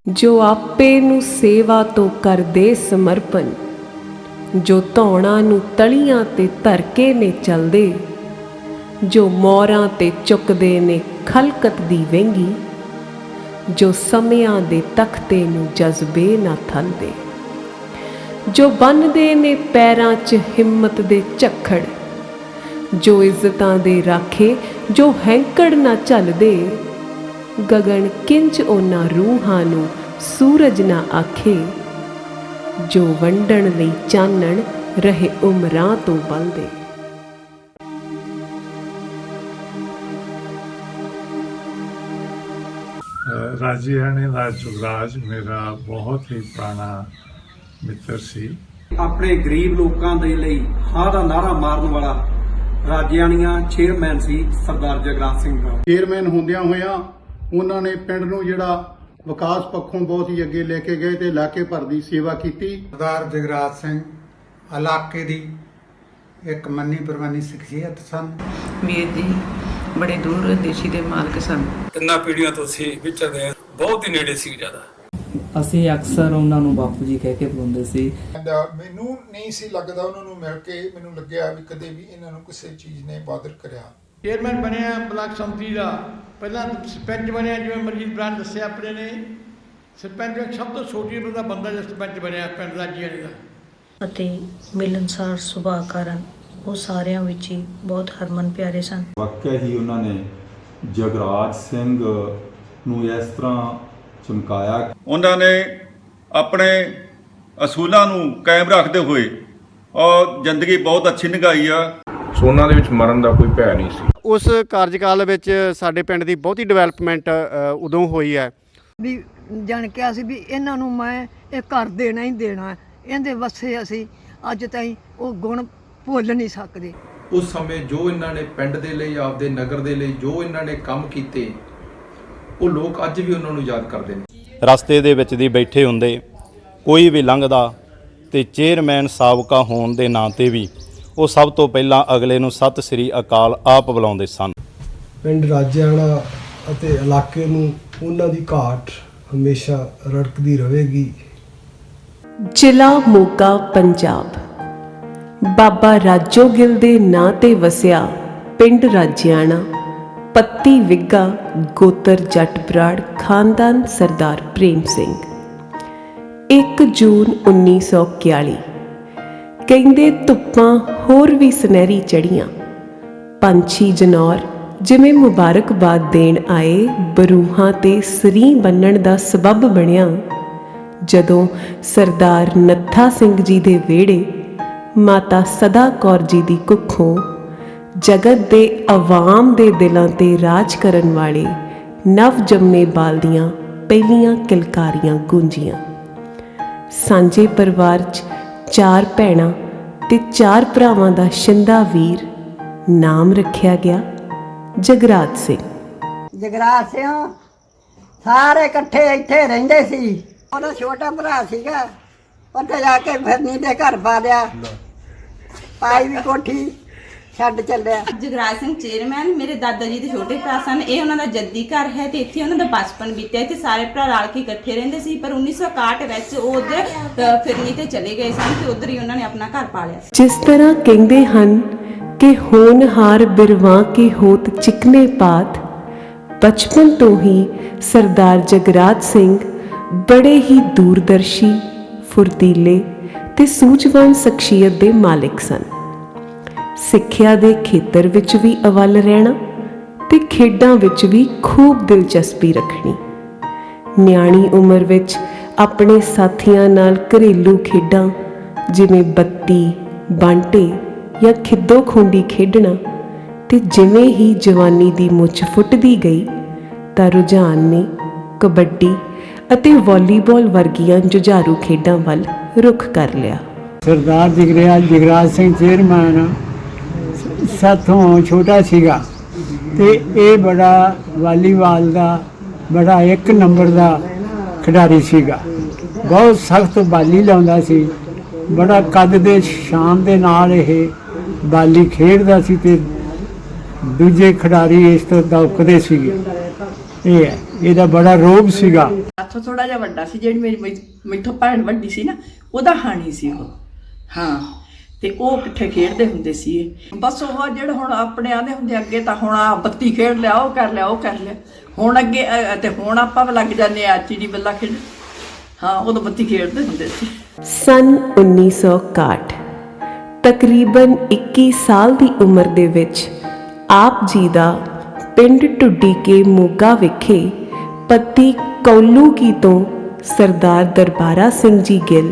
ਜੋ ਆਪੇ ਨੂੰ ਸੇਵਾ ਤੋਂ ਕਰਦੇ ਸਮਰਪਣ, ਜੋ ਧੌਣਾ ਨੂੰ ਤਲੀਆਂ ਤੇ ਧਰ ਕੇ ਨੇ ਚਲਦੇ, ਜੋ ਮੋਰਾਂ ਤੇ ਚੁੱਕਦੇ ਨੇ ਖਲਕਤ ਦੀ ਵਹਿੰਗੀ, ਜੋ ਸਮਿਆਂ ਦੇ ਤਖਤੇ ਨੂੰ ਜਜ਼ਬੇ ਨਾ ਥਲਦੇ, ਜੋ ਬੰਨਦੇ ਨੇ ਪੈਰਾਂ 'ਚ ਹਿੰਮਤ ਦੇ ਝੱਖੜ, ਜੋ ਇੱਜ਼ਤਾਂ ਦੇ ਰਾਖੇ, ਜੋ ਹੈਂਕੜ ਨਾ ਝੱਲਦੇ, ਗਗਨ ਕਿੰਚ ਉਹਨਾਂ ਰੂਹਾਂ ਨੂੰ ਸੂਰਜ ਨਾ ਆਖੇ, ਜੋ ਵੰਡਣ ਲਈ ਚਾਨਣ ਰਹੇ ਉਮਰਾਂ ਤੋਂ ਬਲਦੇ। ਰਾਜਿਆਣੇ ਦਾ ਜੁਗਰਾਜ ਮੇਰਾ ਬਹੁਤ ਹੀ ਪੁਰਾਣਾ ਮਿੱਤਰ ਸੀ। ਆਪਣੇ ਗਰੀਬ ਲੋਕਾਂ ਦੇ ਲਈ ਹਾਂ ਦਾ ਨਾਰਾ ਮਾਰਨ ਵਾਲਾ ਰਾਜਿਆਣੀਆਂ ਚੇਅਰਮੈਨ ਸੀ ਸਰਦਾਰ ਜਗਰਾਜ ਸਿੰਘ ਦਾ। ਚੇਅਰਮੈਨ ਹੁੰਦਿਆਂ ਹੋਇਆਂ ਉਹਨਾਂ ਨੇ ਪਿੰਡ ਨੂੰ ਜਿਹੜਾ ਵਿਕਾਸ ਪੱਖੋਂ ਬਹੁਤ ਹੀ ਅੱਗੇ ਲੈ ਕੇ ਗਏ ਤੇ ਇਲਾਕੇ ਭਰ ਦੀ ਸੇਵਾ ਕੀਤੀ। ਸਰਦਾਰ ਜਗਰਾਜ ਸਿੰਘ ਇਲਾਕੇ ਦੀ ਇੱਕ ਮੰਨੀ ਪ੍ਰਵਾਨੀ ਸ਼ਖਸੀਅਤ ਸਨ। ਵੀਰ ਜੀ ਬੜੇ ਦੂਰ ਦੇਸ਼ੀ ਦੇ ਮਾਲਕ ਸਨ। ਤਿੰਨਾਂ ਪੀੜ੍ਹੀਆਂ ਤੋਂ ਅਸੀਂ ਵਿਚਰਦੇ ਹਾਂ, ਬਹੁਤ ਹੀ ਨੇੜੇ ਸੀ ਜ਼ਿਆਦਾ। ਅਸੀਂ ਅਕਸਰ ਉਹਨਾਂ ਨੂੰ ਬਾਪੂ ਜੀ ਕਹਿ ਕੇ ਬੁਲਾਉਂਦੇ ਸੀ। ਮੈਨੂੰ ਨਹੀਂ ਸੀ ਲੱਗਦਾ ਉਹਨਾਂ ਨੂੰ ਮਿਲ ਕੇ ਮੈਨੂੰ ਲੱਗਿਆ ਵੀ ਕਦੇ ਵੀ ਇਹਨਾਂ ਨੂੰ ਕਿਸੇ ਚੀਜ਼ ਨੇ ਬਾਦਰ ਕਰਿਆ। ਚੇਅਰਮੈਨ ਬਣਿਆ ਬਲਾਕ ਸੰਮਤੀ ਦਾ, ਪਹਿਲਾਂ ਸਰਪੰਚ ਬਣਿਆ, ਜਿਵੇਂ ਮਰਜੀਤ ਬਰਾੜ ਦੱਸਿਆ ਆਪਣੇ ਨੇ। ਸਰਪੰਚ ਸਭ ਤੋਂ ਛੋਟੀ ਉਮਰ ਦਾ ਬੰਦਾ ਜਿਹੜਾ ਸਰਪੰਚ ਬਣਿਆ ਪਿੰਡ ਰਾਜਿਆਣੇ ਦਾ। ਅਤੇ ਮਿਲਨਸਾਰ ਸੁਭਾਅ ਕਾਰਨ ਉਹ ਸਾਰਿਆਂ ਵਿੱਚ ਹੀ ਬਹੁਤ ਹਰਮਨ ਪਿਆਰੇ ਸਨ। ਵਾਕਿਆ ਹੀ ਉਹਨਾਂ ਨੇ ਜਗਰਾਜ ਸਿੰਘ ਨੂੰ ਇਸ ਤਰ੍ਹਾਂ ਚਮਕਾਇਆ। ਉਹਨਾਂ ਨੇ ਆਪਣੇ ਅਸੂਲਾਂ ਨੂੰ ਕਾਇਮ ਰੱਖਦੇ ਹੋਏ ਔਰ ਜ਼ਿੰਦਗੀ ਬਹੁਤ ਅੱਛੀ ਨਿਭਾਈ ਆ। ਸੋ ਉਹਨਾਂ ਦੇ ਵਿੱਚ ਮਰਨ ਦਾ ਕੋਈ ਭੈ ਨਹੀਂ ਸੀ। ਉਸ ਕਾਰਜਕਾਲ ਵਿੱਚ ਸਾਡੇ ਪਿੰਡ ਦੀ ਬਹੁਤੀ ਡਿਵੈਲਪਮੈਂਟ ਉਦੋਂ ਹੋਈ ਹੈ ਵੀ ਜਾਣ ਕੇ ਅਸੀਂ ਵੀ ਇਹਨਾਂ ਨੂੰ ਮੈਂ ਇਹ ਘਰ ਦੇਣਾ ਹੀ ਦੇਣਾ, ਇਹਦੇ ਵਸੇ ਅਸੀਂ ਅੱਜ ਤਾਈਂ ਉਹ ਗੁਣ ਭੁੱਲ ਨਹੀਂ ਸਕਦੇ। ਉਸ ਸਮੇਂ ਜੋ ਇਹਨਾਂ ਨੇ ਪਿੰਡ ਦੇ ਲਈ, ਆਪਦੇ ਨਗਰ ਦੇ ਲਈ ਜੋ ਇਹਨਾਂ ਨੇ ਕੰਮ ਕੀਤੇ, ਉਹ ਲੋਕ ਅੱਜ ਵੀ ਉਹਨਾਂ ਨੂੰ ਯਾਦ ਕਰਦੇ ਨੇ। ਰਸਤੇ ਦੇ ਵਿੱਚ ਦੀ ਬੈਠੇ ਹੁੰਦੇ ਕੋਈ ਵੀ ਲੰਘਦਾ ਤੇ ਚੇਅਰਮੈਨ ਸਾਬਕਾ ਹੋਣ ਦੇ ਨਾਂ ਤੇ ਵੀ ਉਹ ਸਭ ਤੋਂ ਪਹਿਲਾਂ ਅਗਲੇ ਨੂੰ ਸਤਿ ਸ੍ਰੀ ਅਕਾਲ ਆਪ ਬੁਲਾਉਂਦੇ ਸਨ। ਪਿੰਡ ਰਾਜਿਆਣਾ ਅਤੇ ਇਲਾਕੇ ਨੂੰ ਉਹਨਾਂ ਦੀ ਘਾਟ ਹਮੇਸ਼ਾ ਰੜਕਦੀ ਰਹੇਗੀ। ਜ਼ਿਲ੍ਹਾ ਮੋਗਾ, ਪੰਜਾਬ। ਬਾਬਾ ਰਾਜੋ ਗਿੱਲ ਦੇ ਨਾਂ ਤੇ ਵਸਿਆ ਪਿੰਡ ਰਾਜਿਆਣਾ, ਪੱਤੀ ਵਿੱਗਾ, ਗੋਤਰ ਜੱਟ ਬਰਾੜ, ਖਾਨਦਾਨ ਸਰਦਾਰ ਪ੍ਰੇਮ ਸਿੰਘ। 1 ਜੂਨ 1941। ਕਹਿੰਦੇ ਧੁੱਪਾਂ ਹੋਰ ਵੀ ਸੁਨਹਿਰੀ ਚੜ੍ਹੀਆਂ, ਪੰਛੀ ਜਨੌਰ ਜਿਵੇਂ ਮੁਬਾਰਕਬਾਦ ਦੇਣ ਆਏ ਬਰੂਹਾਂ ਤੇ ਸਰੀ ਬੰਨਣ ਦਾ ਸਬੱਬ ਬਣਿਆ, ਜਦੋਂ ਸਰਦਾਰ ਨੱਥਾ ਸਿੰਘ ਜੀ ਦੇ ਵਿਹੜੇ ਮਾਤਾ ਸਦਾ ਕੌਰ ਜੀ ਦੀ ਕੁੱਖੋਂ ਜਗਤ ਦੇ ਆਵਾਮ ਦੇ ਦਿਲਾਂ ਤੇ ਰਾਜ ਕਰਨ ਵਾਲੇ ਨਵ ਜੰਮੇ ਬਾਲ ਦੀਆਂ ਪਹਿਲੀਆਂ ਕਿਲਕਾਰੀਆਂ ਗੂੰਜੀਆਂ। ਸਾਂਝੇ ਪਰਿਵਾਰ 'ਚ 4 ਭੈਣਾਂ ਤੇ 4 ਭਰਾਵਾਂ ਦਾ ਸ਼ਿੰਦਾ ਵੀਰ ਨਾਮ ਰੱਖਿਆ ਗਿਆ ਜਗਰਾਜ ਸਿੰਘ। ਜਗਰਾਜ ਸਿੰਘ ਸਾਰੇ ਇਕੱਠੇ ਇੱਥੇ ਰਹਿੰਦੇ ਸੀ। ਉਹਦਾ ਛੋਟਾ ਭਰਾ ਸੀਗਾ, ਉੱਥੇ ਜਾ ਕੇ ਫਿਰਨੀ ਦੇ ਘਰ ਪਾ ਲਿਆ, ਪਾਈ ਵੀ ਕੋਠੀ ਛੱਡ ਚੱਲਿਆ। ਜਗਰਾਜ ਸਿੰਘ ਚੇਅਰਮੈਨ ਮੇਰੇ ਦਾਦਾ ਜੀ ਦੇ ਛੋਟੇ ਭਰਾ ਸਨ। ਇਹ ਉਹਨਾਂ ਦਾ ਜੱਦੀ ਘਰ ਹੈ ਤੇ ਇੱਥੇ ਉਹਨਾਂ ਦਾ ਬਚਪਨ ਬੀਤਿਆ। ਇੱਥੇ ਸਾਰੇ ਭਰਾ ਰਲ ਕੇ ਇਕੱਠੇ ਰਹਿੰਦੇ ਸੀ, ਪਰ 1961 ਵਿੱਚ ਉਹ ਉਧਰ ਫਿਰਨੀ ਤੇ ਚਲੇ ਗਏ ਸਨ ਤੇ ਉਧਰ ਹੀ ਉਹਨਾਂ ਨੇ ਆਪਣਾ ਘਰ ਪਾ ਲਿਆ। ਜਿਸ ਤਰ੍ਹਾਂ ਕਹਿੰਦੇ ਹਨ ਕਿ ਹੋਣਹਾਰ ਬਿਰਵਾਂ ਕੇ ਹੋਤ ਚਿਕਨੇ ਪਾਤ, ਬਚਪਨ ਤੋਂ ਹੀ ਸਰਦਾਰ ਜਗਰਾਜ ਸਿੰਘ ਬੜੇ ਹੀ ਦੂਰਦਰਸ਼ੀ, ਫੁਰਤੀਲੇ ਤੇ ਸੂਝਵਾਨ ਸ਼ਖਸੀਅਤ ਦੇ ਮਾਲਿਕ ਸਨ। ਸਿੱਖਿਆ ਦੇ ਖੇਤਰ ਵਿੱਚ ਵੀ ਅਵੱਲ ਰਹਿਣਾ ਤੇ ਖੇਡਾਂ ਵਿੱਚ ਵੀ ਖੂਬ ਦਿਲਚਸਪੀ ਰੱਖਣੀ। ਨਿਆਣੀ ਉਮਰ ਵਿੱਚ ਆਪਣੇ ਸਾਥੀਆਂ ਨਾਲ ਘਰੇਲੂ ਖੇਡਾਂ ਜਿਵੇਂ ਬੱਤੀ, ਬਾਂਟੇ ਜਾਂ ਖਿੱਦੋ ਖੂੰਡੀ ਖੇਡਣਾ, ਤੇ ਜਿਵੇਂ ਹੀ ਜਵਾਨੀ ਦੀ ਮੁੱਛ ਫੁੱਟਦੀ ਗਈ ਤਾਂ ਰੁਝਾਨ ਨੇ ਕਬੱਡੀ ਅਤੇ ਵਾਲੀਬਾਲ ਵਰਗੀਆਂ ਜੁਝਾਰੂ ਖੇਡਾਂ ਵੱਲ ਰੁਖ ਕਰ ਲਿਆ। ਸਰਦਾਰ ਜਗਰਾਜ ਸਿੰਘ ਚੇਅਰਮੈਨ ਸਾਥੋਂ ਛੋਟਾ ਸੀਗਾ ਤੇ ਇਹ ਬੜਾ ਵਾਲੀਬਾਲ ਦਾ ਬੜਾ 1 ਨੰਬਰ ਦਾ ਖਿਡਾਰੀ ਸੀਗਾ। ਬਹੁਤ ਸਖਤ ਬਾਲੀ ਲਾਉਂਦਾ ਸੀ, ਬੜਾ ਕੱਦ ਦੇ ਸ਼ਾਨ ਦੇ ਨਾਲ ਇਹ ਬਾਲੀ ਖੇਡਦਾ ਸੀ ਤੇ ਦੂਜੇ ਖਿਡਾਰੀ ਇਸ ਤੋਂ ਦੌਕਦੇ ਸੀਗੇ। ਇਹ ਹੈ ਇਹਦਾ ਬੜਾ ਰੋਬ ਸੀਗਾ। ਸਾਥੋਂ ਥੋੜਾ ਜਿਹਾ ਵੱਡਾ ਸੀ। ਜਿਹੜੀ ਮੇਰੀ ਮੈਥੋਂ ਭੈਣ ਵੱਡੀ ਸੀ ਨਾ, ਉਹਦਾ ਹਾਣੀ ਸੀ ਉਹ। ਹਾਂ, ਤੇ ਉਹ ਇਕੱਠੇ ਖੇਡਦੇ ਹੁੰਦੇ ਸੀ। ਬਸ ਉਹ ਜਿਹੜਾ ਹੁਣ ਆਪਣੇ ਆਦੇ ਹੁੰਦੇ ਅੱਗੇ ਤਾਂ ਹੁਣ ਆ ਬੱਤੀ ਖੇਡ ਲਿਆ, ਉਹ ਕਰ ਲਿਆ, ਉਹ ਕਰ ਲਿਆ। ਹੁਣ ਅੱਗੇ ਤੇ ਹੁਣ ਆਪਾਂ ਵੀ ਲੱਗ ਜਾਂਦੇ ਆ ਚਿੜੀ ਬੱਲਾ ਖੇਡ। ਹਾਂ, ਉਦੋਂ ਬੱਤੀ ਖੇਡਦੇ ਹੁੰਦੇ ਸੀ। ਸਨ 1961 ਤਕਰੀਬਨ 21 ਸਾਲ ਦੀ ਉਮਰ ਦੇ ਵਿੱਚ ਆਪ ਜੀ ਦਾ ਪਿੰਡ ਢੁੱਡੀਕੇ ਮੋਗਾ ਵਿਖੇ ਪਤੀ ਕੌਲੂ ਕੀ ਤੋਂ ਸਰਦਾਰ ਦਰਬਾਰਾ ਸਿੰਘ ਜੀ ਗਿੱਲ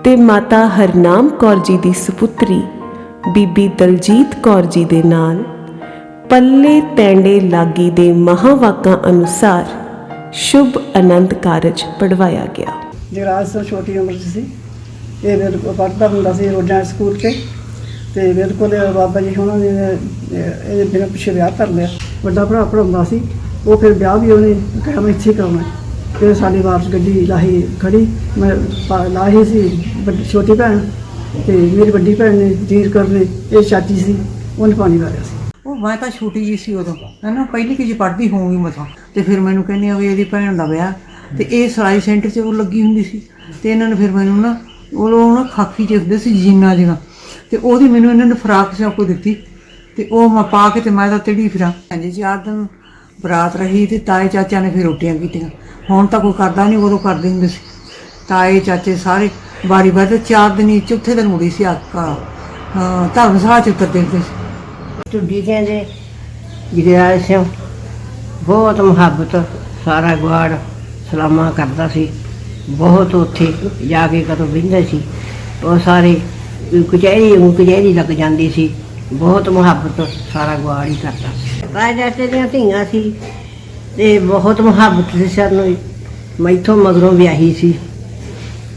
ਤੇ ਮਾਤਾ ਹਰਨਾਮ ਕੌਰ ਜੀ ਦੀ ਸੁਪੁੱਤਰੀ ਬੀਬੀ ਦਲਜੀਤ ਕੌਰ ਜੀ ਦੇ ਨਾਲ ਪੱਲੇ ਤੈਂਡੇ ਲਾਗੀ ਦੇ ਮਹਾਵਾਕਾਂ ਅਨੁਸਾਰ ਸ਼ੁਭ ਆਨੰਦ ਕਾਰਜ ਪੜਵਾਇਆ ਗਿਆ। ਜਗਰਾਜ ਸਿੰਘ ਛੋਟੀ ਉਮਰ 'ਚ ਸੀ। ਇਹ ਮੇਰੇ ਕੋਲ ਪੜ੍ਹਦਾ ਹੁੰਦਾ ਸੀ ਰੋਜ਼ਾਨਾ ਸਕੂਲ 'ਤੇ, ਤੇ ਮੇਰੇ ਕੋਲ ਬਾਬਾ ਜੀ ਉਹਨਾਂ ਨੇ ਇਹਦੇ ਬਿਨਾਂ ਪਿੱਛੇ ਵਿਆਹ ਕਰ ਲਿਆ। ਵੱਡਾ ਭਰਾ ਪੜ੍ਹਾਉਂਦਾ ਸੀ, ਉਹ ਫਿਰ ਵਿਆਹ ਵੀ ਉਹਨੇ ਕਿਹਾ ਮੈਂ ਇੱਥੇ ਕਰਾਉਣਾ। ਫਿਰ ਸਾਡੀ ਵਾਪਸ ਗੱਡੀ ਲਾਹੀ ਖੜੀ, ਮੈਂ ਲਾਹੀ ਸੀ ਵੱਡੀ ਛੋਟੀ ਭੈਣ, ਤੇ ਮੇਰੀ ਵੱਡੀ ਭੈਣ ਨੇ ਜੀਰ ਕਰਨੇ, ਇਹ ਚਾਚੀ ਸੀ, ਉਹਨੇ ਪਾਣੀ ਵਾਰਿਆ ਸੀ। ਉਹ ਮੈਂ ਤਾਂ ਛੋਟੀ ਜੀ ਸੀ ਉਦੋਂ, ਹੈ ਨਾ, ਪਹਿਲੀ ਕਿ ਜੀ ਪੜ੍ਹਦੀ ਹੋਊਗੀ ਮਸਾਂ। ਤੇ ਫਿਰ ਮੈਨੂੰ ਕਹਿੰਦੀ ਆ ਵੀ ਇਹਦੀ ਭੈਣ ਦਾ ਵਿਆਹ, ਤੇ ਇਹ ਸਿਲਾਈ ਸੈਂਟਰ 'ਚ ਉਹ ਲੱਗੀ ਹੁੰਦੀ ਸੀ। ਤੇ ਇਹਨਾਂ ਨੇ ਫਿਰ ਮੈਨੂੰ ਨਾ ਉਹ ਨਾ ਖਾਕੀ 'ਚ ਹੁੰਦੇ ਸੀ ਜੀਨਾਂ ਜਿਹਾ, ਤੇ ਉਹਦੀ ਮੈਨੂੰ ਇਹਨਾਂ ਨੇ ਫਰਾਕ ਸਿਉਂ ਕੇ ਦਿੱਤੀ, ਤੇ ਉਹ ਮੈਂ ਪਾ ਕੇ ਤੇ ਮੈਂ ਤਾਂ ਤਿੜੀ ਫਿਰਾਂ। ਹਾਂਜੀ, 4 ਦਿਨ ਬਰਾਤ ਰਹੀ ਤੇ ਤਾਏ ਚਾਚਾ ਨੇ ਫਿਰ ਰੋਟੀਆਂ ਕੀਤੀਆਂ। ਹੁਣ ਤਾਂ ਕੋਈ ਕਰਦਾ ਨਹੀਂ, ਉਦੋਂ ਕਰਦੇ ਹੁੰਦੇ ਸੀ ਤਾਏ ਚਾਚੇ ਸਾਰੇ ਵਾਰੀ ਵਾਰੀ। 4 ਦਿਨ ਹੀ ਚੌਥੇ ਦਿਨ ਮੁੜੀ ਸੀ ਆਕਾ ਧਰਮਸ਼ਾਲਾ 'ਚ ਉਤਰਦੇ ਹੁੰਦੇ ਸੀ। ਢੁੱਡੀ ਕਹਿੰਦੇ ਜਗਰਾਜ ਸਿੰਘ ਬਹੁਤ ਮੁਹੱਬਤ, ਸਾਰਾ ਗੁਆੜ ਸਲਾਮਾਂ ਕਰਦਾ ਸੀ ਬਹੁਤ। ਉੱਥੇ ਜਾ ਕੇ ਕਦੋਂ ਬਹਿੰਦੇ ਸੀ ਉਹ ਸਾਰੇ ਕਚਹਿਰੀ ਲੱਗ ਜਾਂਦੀ ਸੀ। ਬਹੁਤ ਮੁਹੱਬਤ, ਸਾਰਾ ਗੁਆੜ ਹੀ ਕਰਦਾ ਸੀ। ਤਾਏ ਚਾਚੇ ਦੀਆਂ ਧੀਆਂ ਸੀ ਤੇ ਬਹੁਤ ਮੁਹੱਬਤ ਸੀ ਸਾਨੂੰ। ਮੈਥੋਂ ਮਗਰੋਂ ਵਿਆਹੀ ਸੀ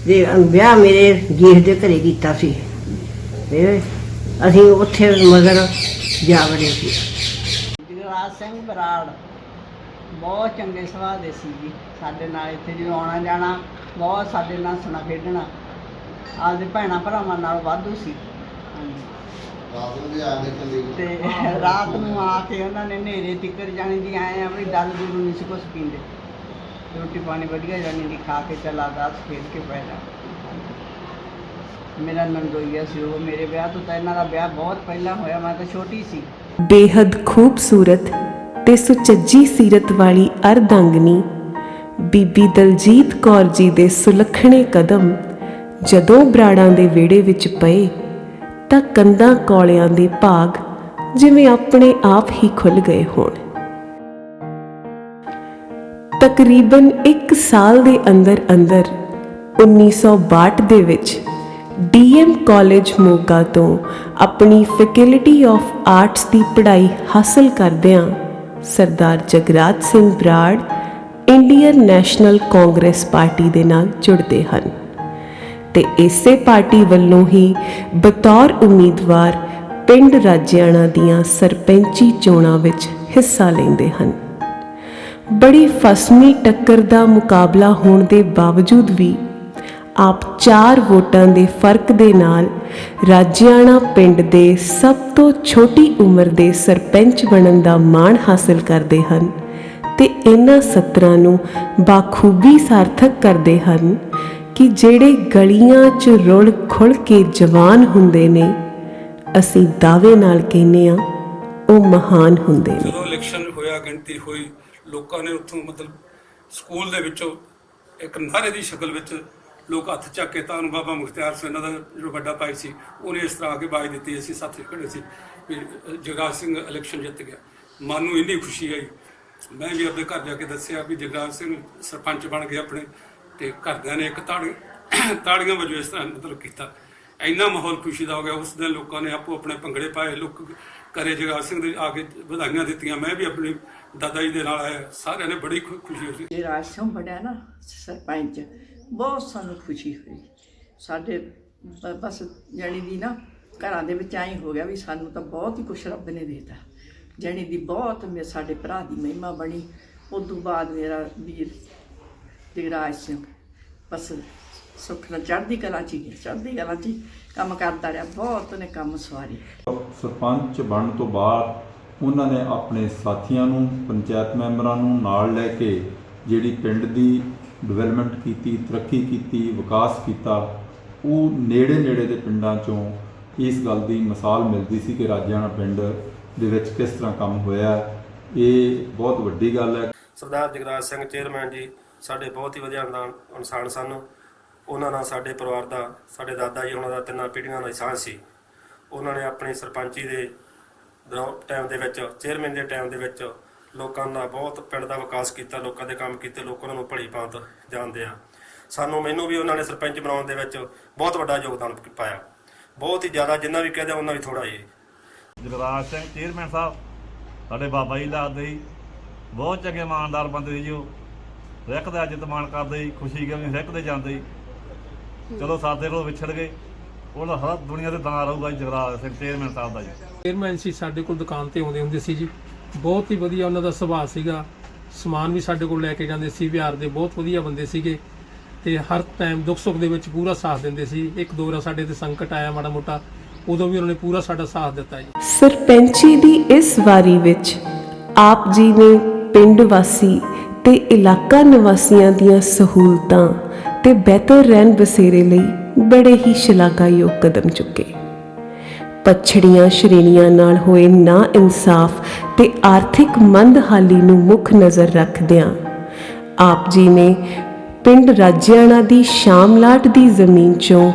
ਤੇ ਵਿਆਹ ਮੇਰੇ ਜੇਠ ਦੇ ਘਰੇ ਕੀਤਾ ਸੀ, ਤੇ ਅਸੀਂ ਉੱਥੇ ਮਗਰ ਜਾ ਵੜੇ ਸੀ। ਜਗਰਾਜ ਸਿੰਘ ਬਰਾੜ ਬਹੁਤ ਚੰਗੇ ਸੁਭਾਅ ਦੇ ਸੀ ਜੀ। ਸਾਡੇ ਨਾਲ ਇੱਥੇ ਜਦੋਂ ਆਉਣਾ ਜਾਣਾ, ਬਹੁਤ ਸਾਡੇ ਨਾਲ ਸੁਣਾ ਖੇਡਣਾ, ਆਪਦੇ ਭੈਣਾਂ ਭਰਾਵਾਂ ਨਾਲ ਵਾਧੂ ਸੀ। ਤੇ ਰਾਤ ਨੂੰ ਆ ਕੇ ਉਹਨਾਂ ਨੇ ਹਨੇਰੇ ਤਿੱਕਰ ਜਾਣੀ ਦੀ ਆਏ ਆ ਵੀ ਦਾਰੂ ਦੂਰੂ ਨਹੀਂ ਸੀ ਕੁਛ ਪੀਂਦੇ। ਰੋਟੀ ਪਾਣੀ ਵਧੀਆ ਜਾਣੀ ਦੀ ਖਾ ਕੇ ਚਲਾ ਦਾਸ ਖੇਡ ਕੇ ਪੈ ਜਾ। ਮੇਰਾ ਨੰਦੋਈਆ ਸੀ ਉਹ। ਮੇਰੇ ਵਿਆਹ ਤੋਂ ਤਾਂ ਇਹਨਾਂ ਦਾ ਵਿਆਹ ਬਹੁਤ ਪਹਿਲਾਂ ਹੋਇਆ, ਮੈਂ ਤਾਂ ਛੋਟੀ ਸੀ। ਬੇਹੱਦ ਖੂਬਸੂਰਤ ਤੇ ਸੁਚੱਜੀ ਸੀਰਤ ਵਾਲੀ ਅਰਧਾਂਗਨੀ ਬੀਬੀ ਦਲਜੀਤ ਕੌਰ ਜੀ ਦੇ ਸੁਲੱਖਣੇ ਕਦਮ ਜਦੋਂ ਬਰਾੜਾਂ ਦੇ ਵਿਹੜੇ ਵਿੱਚ ਪਏ ਤਾਂ ਕੰਧਾਂ ਕੌਲਿਆਂ ਦੇ ਭਾਗ ਜਿਵੇਂ ਆਪਣੇ ਆਪ ਹੀ ਖੁੱਲ੍ਹ ਗਏ ਹੋਣ। ਤਕਰੀਬਨ 1 ਸਾਲ ਦੇ ਅੰਦਰ 1962 ਦੇ ਵਿੱਚ DM ਕਾਲਜ ਮੋਗਾ ਤੋਂ ਆਪਣੀ ਫੈਕਲਟੀ ਆਫ ਆਰਟਸ ਦੀ ਪੜ੍ਹਾਈ ਹਾਸਲ ਕਰਦਿਆਂ Sardar Jagraj Singh Brar Indian National Congress party ਦੇ ਨਾਲ ਜੁੜਦੇ ਹਨ ਤੇ ਇਸੇ ਪਾਰਟੀ ਵੱਲੋਂ ਹੀ ਬਤੌਰ ਉਮੀਦਵਾਰ ਪਿੰਡ ਰਾਜਿਆਣਾ ਦੀਆਂ ਸਰਪੰਚੀ ਚੋਣਾਂ ਵਿੱਚ ਹਿੱਸਾ ਲੈਂਦੇ ਹਨ। ਬੜੀ ਫਸਮੀ ਟੱਕਰ ਦਾ ਮੁਕਾਬਲਾ ਹੋਣ ਦੇ ਬਾਵਜੂਦ ਵੀ ਆਪ 4 ਵੋਟਾਂ ਦੇ ਫਰਕ ਦੇ ਨਾਲ ਰਾਜਿਆਣਾ ਪਿੰਡ ਦੇ ਸਭ ਤੋਂ ਛੋਟੀ ਉਮਰ ਦੇ ਸਰਪੰਚ ਬਣਨ ਦਾ ਮਾਣ ਹਾਸਲ ਕਰਦੇ ਹਨ ਤੇ ਇਹਨਾਂ ਸੱਤਰਾਂ ਨੂੰ ਬਾਖੂਬੀ ਸਾਰਥਕ ਕਰਦੇ ਹਨ ਕਿ ਜਿਹੜੇ ਗਲੀਆਂ 'ਚ ਰੁਲ ਖੁੱਲ੍ਹ ਕੇ ਜਵਾਨ ਹੁੰਦੇ ਨੇ, ਅਸੀਂ ਦਾਅਵੇ ਨਾਲ ਕਹਿੰਦੇ ਆ ਉਹ ਮਹਾਨ ਹੁੰਦੇ ਨੇ। ਜਦੋਂ ਇਲੈਕਸ਼ਨ ਹੋਇਆ, ਗਿਣਤੀ ਹੋਈ, ਲੋਕਾਂ ਨੇ ਉੱਥੋਂ ਮਤਲਬ ਸਕੂਲ ਦੇ ਵਿੱਚੋਂ ਇੱਕ ਨਾਅਰੇ ਦੀ ਸ਼ਕਲ ਵਿੱਚ ਲੋਕ ਹੱਥ ਚੱਕ ਕੇ ਤਾਂ ਬਾਬਾ ਮੁਖਤਿਆਰ ਸਿੰਘ ਦਾ ਜਿਹੜਾ ਵੱਡਾ ਭਾਈ ਸੀ ਉਹਨੇ ਇਸ ਤਰ੍ਹਾਂ ਆ ਕੇ ਬਾਜ ਦਿੱਤੀ। ਅਸੀਂ ਸਾਥੀ ਖੜੇ ਸੀ ਵੀ ਜਗਰਾਜ ਸਿੰਘ ਇਲੈਕਸ਼ਨ ਜਿੱਤ ਗਿਆ। ਮਨ ਨੂੰ ਇੰਨੀ ਖੁਸ਼ੀ ਆਈ। ਮੈਂ ਵੀ ਆਪਣੇ ਘਰ ਜਾ ਕੇ ਦੱਸਿਆ ਵੀ ਜਗਰਾਜ ਸਿੰਘ ਸਰਪੰਚ ਬਣ ਗਏ ਆਪਣੇ, ਤੇ ਘਰਦਿਆਂ ਨੇ ਇੱਕ ਤਾੜੀਆਂ ਵਜੋਂ ਇਸ ਤਰ੍ਹਾਂ ਮਤਲਬ ਕੀਤਾ। ਇੰਨਾ ਮਾਹੌਲ ਖੁਸ਼ੀ ਦਾ ਹੋ ਗਿਆ। ਉਸ ਦਿਨ ਲੋਕਾਂ ਨੇ ਆਪੋ ਆਪਣੇ ਭੰਗੜੇ ਪਾਏ, ਲੋਕ ਘਰੇ ਜਗਰਾਜ ਸਿੰਘ ਦੇ ਆ ਕੇ ਵਧਾਈਆਂ ਦਿੱਤੀਆਂ। ਮੈਂ ਵੀ ਆਪਣੇ ਦਾਦਾ ਜੀ ਦੇ ਨਾਲ ਆਇਆ, ਸਾਰਿਆਂ ਨੇ ਬੜੀ ਖੁਸ਼ੀ ਹੋਈ। ਜਗਰਾਜ ਸਿੰਘ ਬਣਿਆ ਨਾ ਸਰਪੰਚ, ਬਹੁਤ ਸਾਨੂੰ ਖੁਸ਼ੀ ਹੋਈ। ਸਾਡੇ ਬਸ ਜਾਣੀ ਦੀ ਨਾ ਘਰਾਂ ਦੇ ਵਿੱਚ ਐਂ ਹੋ ਗਿਆ ਵੀ ਸਾਨੂੰ ਤਾਂ ਬਹੁਤ ਹੀ ਕੁਛ ਰੱਬ ਨੇ ਦੇਤਾ। ਜਾਣੀ ਦੀ ਬਹੁਤ ਸਾਡੇ ਭਰਾ ਦੀ ਮਹਿਮਾ ਬਣੀ। ਉਦੋਂ ਬਾਅਦ ਮੇਰਾ ਵੀਰ ਜਗਰਾਜ ਸਿੰਘ ਬਸ ਸੁੱਖ ਨਾਲ ਚੜ੍ਹਦੀ ਕਲਾ 'ਚ ਹੀ ਕੰਮ ਕਰਦਾ ਰਿਹਾ। ਬਹੁਤ ਉਹਨੇ ਕੰਮ ਸਵਾਰੀ। ਸਰਪੰਚ ਬਣਨ ਤੋਂ ਬਾਅਦ ਉਹਨਾਂ ਨੇ ਆਪਣੇ ਸਾਥੀਆਂ ਨੂੰ, ਪੰਚਾਇਤ ਮੈਂਬਰਾਂ ਨੂੰ ਨਾਲ ਲੈ ਕੇ ਜਿਹੜੀ ਪਿੰਡ ਦੀ ਡਿਵੈਲਪਮੈਂਟ ਕੀਤੀ, ਤਰੱਕੀ ਕੀਤੀ, ਵਿਕਾਸ ਕੀਤਾ, ਉਹ ਨੇੜੇ ਦੇ ਪਿੰਡਾਂ 'ਚੋਂ ਇਸ ਗੱਲ ਦੀ ਮਿਸਾਲ ਮਿਲਦੀ ਸੀ ਕਿ ਰਾਜਿਆਣਾ ਪਿੰਡ ਦੇ ਵਿੱਚ ਕਿਸ ਤਰ੍ਹਾਂ ਕੰਮ ਹੋਇਆ। ਇਹ ਬਹੁਤ ਵੱਡੀ ਗੱਲ ਹੈ। ਸਰਦਾਰ ਜਗਰਾਜ ਸਿੰਘ ਚੇਅਰਮੈਨ ਜੀ ਸਾਡੇ ਬਹੁਤ ਹੀ ਵਧੀਆ ਇਨਸਾਨ ਸਨ। ਉਹਨਾਂ ਨਾਲ ਸਾਡੇ ਪਰਿਵਾਰ ਦਾ, ਸਾਡੇ ਦਾਦਾ ਜੀ ਉਹਨਾਂ ਦਾ 3 ਪੀੜ੍ਹੀਆਂ ਦਾ ਸਾਂਝ ਸੀ। ਉਹਨਾਂ ਨੇ ਆਪਣੀ ਸਰਪੰਚੀ ਦੇ ਟਾਈਮ ਦੇ ਵਿੱਚ, ਚੇਅਰਮੈਨ ਦੇ ਟਾਈਮ ਦੇ ਵਿੱਚ ਲੋਕਾਂ ਦਾ ਬਹੁਤ ਪਿੰਡ ਦਾ ਵਿਕਾਸ ਕੀਤਾ, ਲੋਕਾਂ ਦੇ ਕੰਮ ਕੀਤੇ, ਲੋਕ ਉਹਨਾਂ ਨੂੰ ਭਲੀ ਭਾਂਤ ਜਾਣਦੇ ਆ। ਮੈਨੂੰ ਵੀ ਉਹਨਾਂ ਨੇ ਸਰਪੰਚ ਬਣਾਉਣ ਦੇ ਵਿੱਚ ਬਹੁਤ ਵੱਡਾ ਯੋਗਦਾਨ ਪਾਇਆ, ਬਹੁਤ ਹੀ ਜ਼ਿਆਦਾ, ਜਿੰਨਾ ਵੀ ਕਹਦੇ ਉਹਨਾਂ ਵੀ ਥੋੜ੍ਹਾ ਜੀ। ਜਗਰਾਜ ਸਿੰਘ ਚੇਅਰਮੈਨ ਸਾਹਿਬ ਸਾਡੇ ਬਾਬਾ ਜੀ ਲੱਗਦੇ ਸੀ, ਬਹੁਤ ਚੰਗੇ ਇਮਾਨਦਾਰ ਬੰਦੇ ਸੀ ਜੀ। ਉਹ ਰਿਕ ਦਾ ਇੱਜ਼ਤ ਮਾਣ ਕਰਦੇ ਸੀ, ਖੁਸ਼ੀ ਗਮੀ ਰਿਕ ਦੇ ਜਾਂਦੇ ਸੀ। ਚਲੋ ਸਾਡੇ ਕੋਲ ਵਿਛੜ ਗਏ, ਉਹਨਾਂ ਹਰ ਦੁਨੀਆ ਤੇ ਦਾਂ ਰਹੂਗਾ ਜੀ ਜਗਰਾਜ ਸਿੰਘ ਚੇਅਰਮੈਨ ਸਾਹਿਬ ਦਾ ਜੀ। ਚੇਅਰਮੈਨ ਸੀ, ਸਾਡੇ ਕੋਲ ਦੁਕਾਨ ਤੇ ਆਉਂਦੇ ਹੁੰਦੇ ਸੀ ਜੀ, ਬਹੁਤ ਹੀ ਵਧੀਆ ਉਹਨਾਂ ਦਾ ਸੁਭਾਅ ਸੀਗਾ। ਸਮਾਨ ਵੀ ਸਾਡੇ ਕੋਲ ਲੈ ਕੇ ਜਾਂਦੇ ਸੀ, ਵਿਹਾਰ ਦੇ ਬਹੁਤ ਵਧੀਆ ਬੰਦੇ ਸੀਗੇ ਤੇ ਹਰ ਟਾਈਮ ਦੁੱਖ ਸੁੱਖ ਦੇ ਵਿੱਚ ਪੂਰਾ ਸਾਥ ਦਿੰਦੇ ਸੀ। ਇੱਕ ਦੋ ਵਾਰ ਸਾਡੇ ਤੇ ਸੰਕਟ ਆਇਆ ਮਾੜਾ ਮੋਟਾ, ਉਦੋਂ ਵੀ ਉਹਨਾਂ ਨੇ ਪੂਰਾ ਸਾਡਾ ਸਾਥ ਦਿੱਤਾ ਜੀ। ਸਰਪੰਚੀ ਦੀ ਇਸ ਵਾਰੀ ਵਿੱਚ ਆਪ ਜੀ ਨੇ ਪਿੰਡ ਵਾਸੀ ਤੇ ਇਲਾਕਾ ਨਿਵਾਸੀਆਂ ਦੀਆਂ ਸਹੂਲਤਾਂ ਤੇ ਬਿਹਤਰ ਰਹਿਣ ਬਸੇਰੇ ਲਈ ਬੜੇ ਹੀ ਸ਼ਲਾਘਾਯੋਗ ਕਦਮ ਚੁੱਕੇ। ਪਛੜੀਆਂ ਸ਼੍ਰੇਣੀਆਂ ਨਾਲ ਹੋਏ ਨਾ ਇਨਸਾਫ ਤੇ ਆਰਥਿਕ ਮੰਦਹਾਲੀ ਨੂੰ ਮੁੱਖ ਨਜ਼ਰ ਰੱਖਦਿਆਂ ਆਪ ਜੀ ਨੇ ਪਿੰਡ ਰਾਜਿਆਣਾ ਦੀ ਸ਼ਾਮਲਾਟ ਦੀ ਜ਼ਮੀਨ 'ਚੋਂ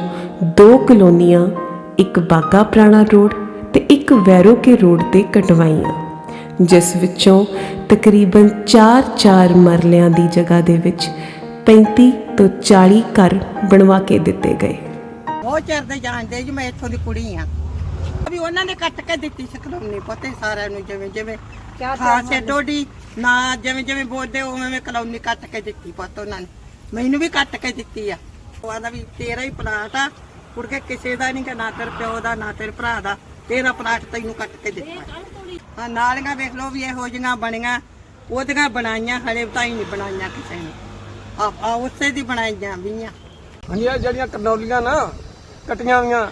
2 ਕਲੋਨੀਆਂ, ਇੱਕ ਬਾਗਾ ਪੁਰਾਣਾ ਰੋਡ ਤੇ ਇੱਕ ਵੈਰੋਕੇ ਰੋਡ ਤੇ ਕਟਵਾਈਆਂ, ਜਿਸ ਵਿੱਚੋਂ ਤਕਰੀਬਨ 4 ਮਰਲਿਆਂ ਦੀ ਜਗ੍ਹਾ ਦੇ ਵਿੱਚ 35 ਤੋਂ 40 ਘਰ ਬਣਵਾ ਕੇ ਦਿੱਤੇ ਗਏ। ਬਹੁਤ ਚਿਰ ਦੇ ਜਾਣਦੇ ਜੀ, ਮੈਂ ਇੱਥੋਂ ਦੀ ਕੁੜੀ ਆ। ਵੀ ਉਹਨਾਂ ਨੇ ਕੱਟ ਕੇ ਦਿੱਤੀ ਸੀ ਕਲੋਨੀ, ਪਤਾ ਸਾਰਿਆਂ ਨੂੰ, ਜਿਵੇਂ ਖਾਸੇ ਡੋਡੀ ਨਾ ਜਿਵੇਂ ਬੋਲਦੇ ਉਵੇਂ ਕਲੋਨੀ ਕੱਟ ਕੇ ਦਿੱਤੀ। ਪੁੱਤ ਉਹਨਾਂ ਨੇ ਮੈਨੂੰ ਵੀ ਕੱਟ ਕੇ ਦਿੱਤੀ ਆ। ਉਹ ਆਦਾ ਵੀ ਤੇਰਾ ਹੀ ਪਲਾਟ ਆ, ਮੁੜ ਕੇ ਕਿਸੇ ਦਾ ਨਹੀਂ, ਕਿ ਨਾ ਤੇਰੇ ਪਿਓ ਦਾ ਨਾ ਤੇਰੇ ਭਰਾ ਦਾ, ਤੇਰਾ ਪਲਾਟ ਤੈਨੂੰ ਕੱਟ ਕੇ ਦਿੱਤਾ। ਹਾਂ, ਨਾਲੀਆਂ ਵੇਖ ਲਓ ਵੀ ਇਹੋ ਜਿਹੀਆਂ ਬਣੀਆਂ, ਉਹਦੀਆਂ ਬਣਾਈਆਂ, ਹਲੇ ਤਾਈ ਨਹੀਂ ਬਣਾਈਆਂ ਕਿਸੇ ਨੇ, ਆ ਉਸੇ ਦੀ ਬਣਾਈਆਂ ਵੀਆਂ। ਹਾਂਜੀ, ਇਹ ਜਿਹੜੀਆਂ ਕਨੌਲੀਆਂ ਨਾ ਕੱਟੀਆਂ ਹੋਈਆਂ,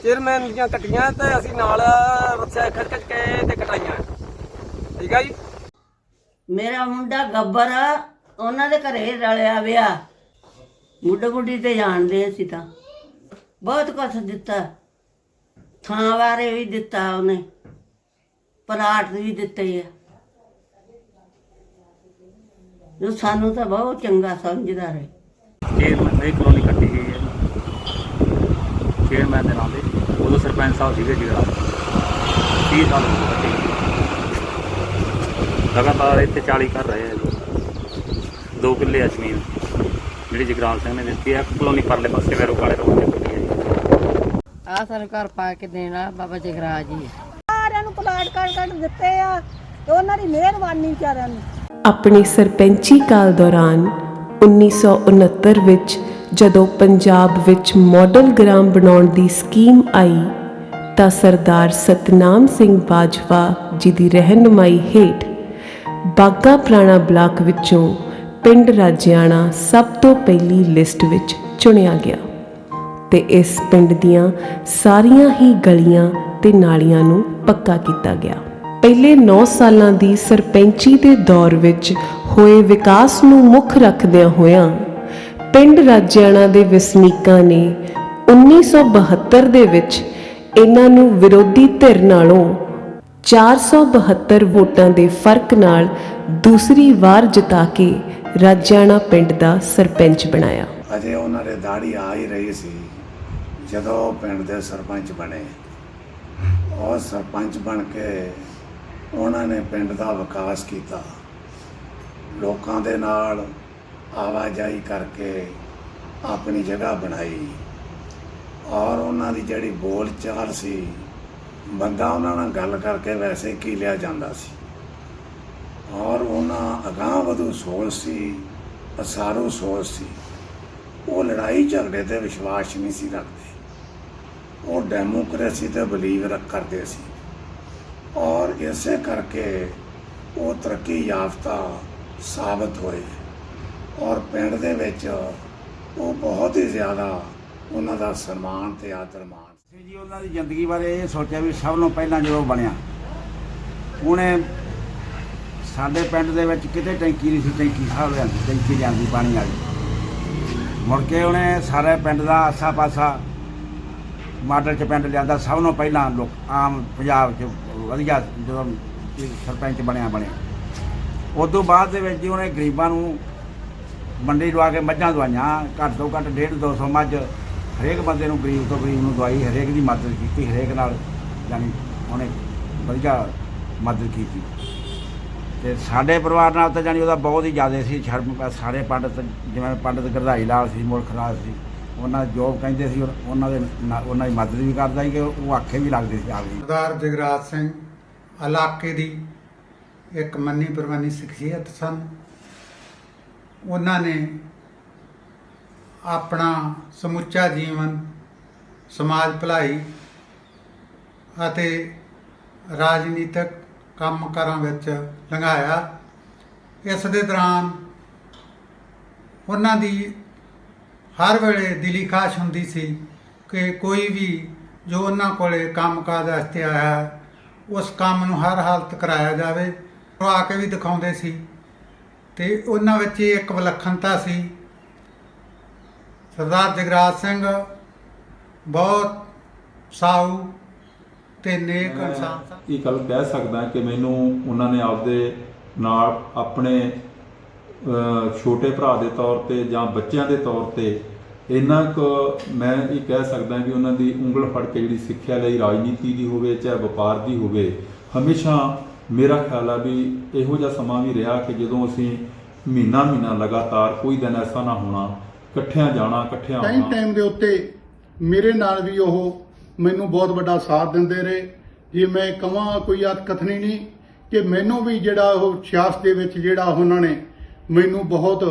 ਚੇਅਰਮੈਨ ਦੀਆਂ ਕੱਟੀਆਂ ਤੇ ਅਸੀਂ ਨਾਲ ਰੱਸਿਆ ਖਿੱਚ ਕੇ ਤੇ ਕਟਾਈਆਂ। ਠੀਕ ਆ ਜੀ। ਮੇਰਾ ਮੁੰਡਾ ਗੱਬਰ ਉਹਨਾਂ ਦੇ ਘਰੇ ਰਲਿਆ ਵਿਆਹ, ਮੁੰਡਾ ਗੁੱਡੀ ਤੇ ਜਾਣਦੇ ਅਸੀਂ ਤਾਂ। ਬਹੁਤ ਕੁਛ ਦਿੱਤਾ, ਥਾਂ ਬਾਰੇ ਵੀ ਦਿੱਤਾ ਉਹਨੇ, ਪਲਾਟ ਵੀ ਦਿੱਤੇ ਆ। ਜੋ ਸਾਨੂੰ ਤਾਂ ਬਹੁਤ ਚੰਗਾ ਸਮਝਦਾ ਰਹੇ। ਇਹ ਕਲੋਨੀ ਕੱਟੀ ਗਈ ਹੈ ਚੇਅਰਮੈਨ ਦੇ ਨਾਂ ਤੇ, ਉਦੋਂ ਸਰਪੰਚ ਸਾਹਿਬ ਸੀਗੇ ਜਿਹੜਾ 30 ਸਾਲ ਹੋ ਗਏ ਕੱਟੀ ਲਗਾਤਾਰ। ਇੱਥੇ 40 ਘਰ ਰਹੇ ਆ, 2 ਕਿੱਲੇ ਆ ਜ਼ਮੀਨ ਜਿਹੜੀ ਜਗਰਾਜ ਸਿੰਘ ਨੇ ਦਿੱਤੀ ਹੈ। ਕਲੋਨੀ ਪਰਲੇ ਪਾਸੇ ਵੈਰੋ ਕਾਲੇ ਰੋਡ ਤੇ ਕੱਟੀ ਹੈ ਜੀ। ਆਹ ਸਾਨੂੰ ਘਰ ਪਾ ਕੇ ਦੇਣਾ ਬਾਬਾ ਜਗਰਾਜ ਜੀ। ਸਾਰਿਆਂ ਨੂੰ ਪਲਾਟ ਕੱਟ ਦਿੱਤੇ ਆ, ਤੇ ਉਹਨਾਂ ਦੀ ਮਿਹਰਬਾਨੀ ਵਿਚਾਰਿਆਂ ਨੂੰ। ਆਪਣੀ ਸਰਪੰਚੀ ਕਾਲ ਦੌਰਾਨ 1969 ਵਿੱਚ ਜਦੋਂ ਪੰਜਾਬ ਵਿੱਚ ਮਾਡਲ ਗ੍ਰਾਮ ਬਣਾਉਣ ਦੀ ਸਕੀਮ ਆਈ ਤਾਂ ਸਰਦਾਰ ਸਤਨਾਮ ਸਿੰਘ ਬਾਜਵਾ ਜੀ ਦੀ ਰਹਿਨੁਮਾਈ ਹੇਠ ਬਾਗਾ ਪੁਰਾਣਾ ਬਲਾਕ ਵਿੱਚੋਂ ਪਿੰਡ ਰਾਜਿਆਣਾ ਸਭ ਤੋਂ ਪਹਿਲੀ ਲਿਸਟ ਵਿੱਚ ਚੁਣਿਆ ਗਿਆ ਤੇ ਇਸ ਪਿੰਡ ਦੀਆਂ ਸਾਰੀਆਂ ਹੀ ਗਲੀਆਂ ਤੇ ਨਾਲੀਆਂ ਨੂੰ ਪੱਕਾ ਕੀਤਾ ਗਿਆ। ਪਹਿਲੇ 9 ਸਾਲਾਂ ਦੀ ਸਰਪੰਚੀ ਦੇ ਦੌਰ ਵਿੱਚ ਹੋਏ ਵਿਕਾਸ ਨੂੰ ਮੁੱਖ ਰੱਖਦਿਆਂ ਹੋਇਆਂ ਪਿੰਡ ਰਾਜਿਆਣਾ ਦੇ ਵਸਨੀਕਾਂ ਨੇ 1972 ਦੇ ਵਿੱਚ ਇਹਨਾਂ ਨੂੰ ਵਿਰੋਧੀ ਧਿਰ ਨਾਲੋਂ 472 ਵੋਟਾਂ ਦੇ ਫਰਕ ਨਾਲ ਦੂਸਰੀ ਵਾਰ ਜਿਤਾ ਕੇ ਰਾਜਿਆਣਾ ਪਿੰਡ ਦਾ ਸਰਪੰਚ ਬਣਾਇਆ। ਅਜੇ ਉਹਨਾਂ ਦੇ ਦਾੜੀ ਆ ਹੀ ਰਹੀ ਸੀ ਜਦੋਂ ਪਿੰਡ ਦੇ ਸਰਪੰਚ ਬਣੇ। ਔਰ ਸਰਪੰਚ ਬਣ ਕੇ ਉਹਨਾਂ ਨੇ ਪਿੰਡ ਦਾ ਵਿਕਾਸ ਕੀਤਾ, ਲੋਕਾਂ ਦੇ ਨਾਲ ਆਵਾਜਾਈ ਕਰਕੇ ਆਪਣੀ ਜਗ੍ਹਾ ਬਣਾਈ। ਔਰ ਉਹਨਾਂ ਦੀ ਜਿਹੜੀ ਬੋਲ ਚਾਲ ਸੀ, ਬੰਦਾ ਉਹਨਾਂ ਨਾਲ ਗੱਲ ਕਰਕੇ ਵੈਸੇ ਕੀ ਲਿਆ ਜਾਂਦਾ ਸੀ। ਔਰ ਉਹਨਾਂ ਅਗਾਂਹ ਵਧੂ ਸੋਚ ਸੀ, ਅਸਾਰੂ ਸੋਚ ਸੀ। ਉਹ ਲੜਾਈ ਝਗੜੇ ਤੇ ਵਿਸ਼ਵਾਸ ਨਹੀਂ ਸੀ ਰੱਖਦੇ, ਉਹ ਡੈਮੋਕ੍ਰੇਸੀ ਤੇ ਬਲੀਵ ਕਰਦੇ ਸੀ। ਔਰ ਇਸੇ ਕਰਕੇ ਉਹ ਤਰੱਕੀ ਯਾਫਤਾ ਸਾਬਤ ਹੋਏ। ਔਰ ਪਿੰਡ ਦੇ ਵਿੱਚ ਉਹ ਬਹੁਤ ਹੀ ਜ਼ਿਆਦਾ ਉਹਨਾਂ ਦਾ ਸਨਮਾਨ ਤੇ ਆਦਰ ਮਾਣ ਸੀ ਜੀ। ਉਹਨਾਂ ਦੀ ਜ਼ਿੰਦਗੀ ਬਾਰੇ ਇਹ ਸੋਚਿਆ ਵੀ ਸਭ ਨੂੰ ਪਹਿਲਾਂ ਜਦੋਂ ਬਣਿਆ, ਉਹਨੇ ਸਾਡੇ ਪਿੰਡ ਦੇ ਵਿੱਚ ਕਿਤੇ ਟੈਂਕੀ ਨਹੀਂ ਸੀ, ਟੈਂਕੀ ਸਾਹਿਬ ਲਿਆਂਦੀ, ਟੈਂਕੀ ਜਾਂਦੀ ਪਾਣੀ ਵਾਲੀ। ਮੁੜ ਕੇ ਉਹਨੇ ਸਾਰੇ ਪਿੰਡ ਦਾ ਆਸਾ ਪਾਸਾ ਮਾਡਲ 'ਚ ਪਿੰਡ ਲਿਆਂਦਾ। ਸਭ ਨੂੰ ਪਹਿਲਾਂ ਲੋਕ ਆਮ ਪੰਜਾਬ 'ਚ ਵਧੀਆ ਜਦੋਂ ਸਰਪੰਚ ਬਣਿਆ ਉਸ ਤੋਂ ਬਾਅਦ ਦੇ ਵਿੱਚ ਜੀ ਉਹਨੇ ਗਰੀਬਾਂ ਨੂੰ ਮੰਡੀ ਲਵਾ ਕੇ ਮੱਝਾਂ ਦਵਾਈਆਂ, ਘੱਟ ਤੋਂ ਘੱਟ 150-200 ਮੱਝ ਹਰੇਕ ਬੰਦੇ ਨੂੰ, ਗਰੀਬ ਤੋਂ ਗਰੀਬ ਨੂੰ ਦਵਾਈ, ਹਰੇਕ ਦੀ ਮਦਦ ਕੀਤੀ, ਹਰੇਕ ਨਾਲ ਯਾਨੀ ਉਹਨੇ ਵਧੀਆ ਮਦਦ ਕੀਤੀ। ਤੇ ਸਾਡੇ ਪਰਿਵਾਰ ਨਾਲ ਤਾਂ ਜਾਣੀ ਉਹਦਾ ਬਹੁਤ ਹੀ ਜ਼ਿਆਦਾ ਸੀ ਸਾਰੇ ਪੰਡਤ, ਜਿਵੇਂ ਪੰਡਤ ਗਰਧਾਈ ਲਾਲ ਸੀ, ਮੁਲਖ ਰਾਜ ਸੀ, ਉਹਨਾਂ ਜੋ ਕਹਿੰਦੇ ਸੀ ਉਹਨਾਂ ਦੀ ਮਦਦ ਵੀ ਕਰਦਾ ਸੀ ਕਿ ਉਹ ਆਖੇ ਵੀ ਲੱਗਦੇ ਸੀ ਆਪਦੀ। ਸਰਦਾਰ ਜਗਰਾਜ ਸਿੰਘ ਇਲਾਕੇ ਦੀ ਇੱਕ ਮੰਨੀ ਪ੍ਰਵਾਨੀ ਸ਼ਖਸੀਅਤ ਸਨ। ਉਹਨਾਂ ਨੇ ਆਪਣਾ ਸਮੁੱਚਾ ਜੀਵਨ ਸਮਾਜ ਭਲਾਈ ਅਤੇ ਰਾਜਨੀਤਿਕ ਕੰਮਕਾਰਾਂ ਵਿੱਚ ਲੰਘਾਇਆ। ਇਸ ਦੇ ਦੌਰਾਨ ਉਹਨਾਂ ਦੀ ਹਰ ਵੇਲੇ ਦਿਲੀ ਖਾਸ਼ ਹੁੰਦੀ ਸੀ ਕਿ ਕੋਈ ਵੀ ਜੋ ਉਹਨਾਂ ਕੋਲੇ ਕੰਮਕਾਜ ਵਾਸਤੇ ਆਇਆ ਉਸ ਕੰਮ ਨੂੰ ਹਰ ਹਾਲਤ ਕਰਾਇਆ ਜਾਵੇ। ਉਹ ਆ ਕੇ ਵੀ ਦਿਖਾਉਂਦੇ ਸੀ ਤੇ ਉਹਨਾਂ ਵਿੱਚ ਇੱਕ ਵਿਲੱਖਣਤਾ ਸੀ। ਸਰਦਾਰ ਜਗਰਾਜ ਸਿੰਘ ਬਹੁਤ ਸਾਊ ਤੇ ਨੇਕ ਇਨਸਾਨ ਸਨ। ਇਹ ਗੱਲ ਕਹਿ ਸਕਦਾ ਕਿ ਮੈਨੂੰ ਉਹਨਾਂ ਨੇ ਆਪਦੇ ਨਾਲ ਆਪਣੇ ਛੋਟੇ ਭਰਾ ਦੇ ਤੌਰ ਤੇ ਜਾਂ ਬੱਚਿਆਂ ਦੇ ਤੌਰ ਤੇ ਇੰਨਾ ਕੁ ਮੈਂ ਇਹ ਕਹਿ ਸਕਦਾ ਕਿ ਉਹਨਾਂ ਦੀ ਉਂਗਲ ਫੜ ਕੇ ਜਿਹੜੀ ਸਿੱਖਿਆ ਲਈ, ਰਾਜਨੀਤੀ ਦੀ ਹੋਵੇ ਚਾਹੇ ਵਪਾਰ ਦੀ ਹੋਵੇ, ਹਮੇਸ਼ਾ ਮੇਰਾ ਖਿਆਲ ਆ ਵੀ ਇਹੋ ਜਿਹਾ ਸਮਾਂ ਵੀ ਰਿਹਾ ਕਿ ਜਦੋਂ ਅਸੀਂ ਮਹੀਨਾ ਲਗਾਤਾਰ ਕੋਈ ਦਿਨ ਐਸਾ ਨਾ ਹੋਣਾ, ਇਕੱਠਿਆਂ ਜਾਣਾ, ਇਕੱਠਿਆਂ ਆਉਣਾ। ਟਾਈਮ ਦੇ ਉੱਤੇ ਮੇਰੇ ਨਾਲ ਵੀ ਉਹ ਮੈਨੂੰ ਬਹੁਤ ਵੱਡਾ ਸਾਥ ਦਿੰਦੇ ਰਹੇ। ਜੇ ਮੈਂ ਕਹਾਂ ਕੋਈ ਕਥਨੀ ਨਹੀਂ ਕਿ ਮੈਨੂੰ ਵੀ ਜਿਹੜਾ ਉਹ ਸਿਆਸਤ ਦੇ ਵਿੱਚ ਜਿਹੜਾ ਉਹਨਾਂ ਨੇ ਮੈਨੂੰ ਬਹੁਤ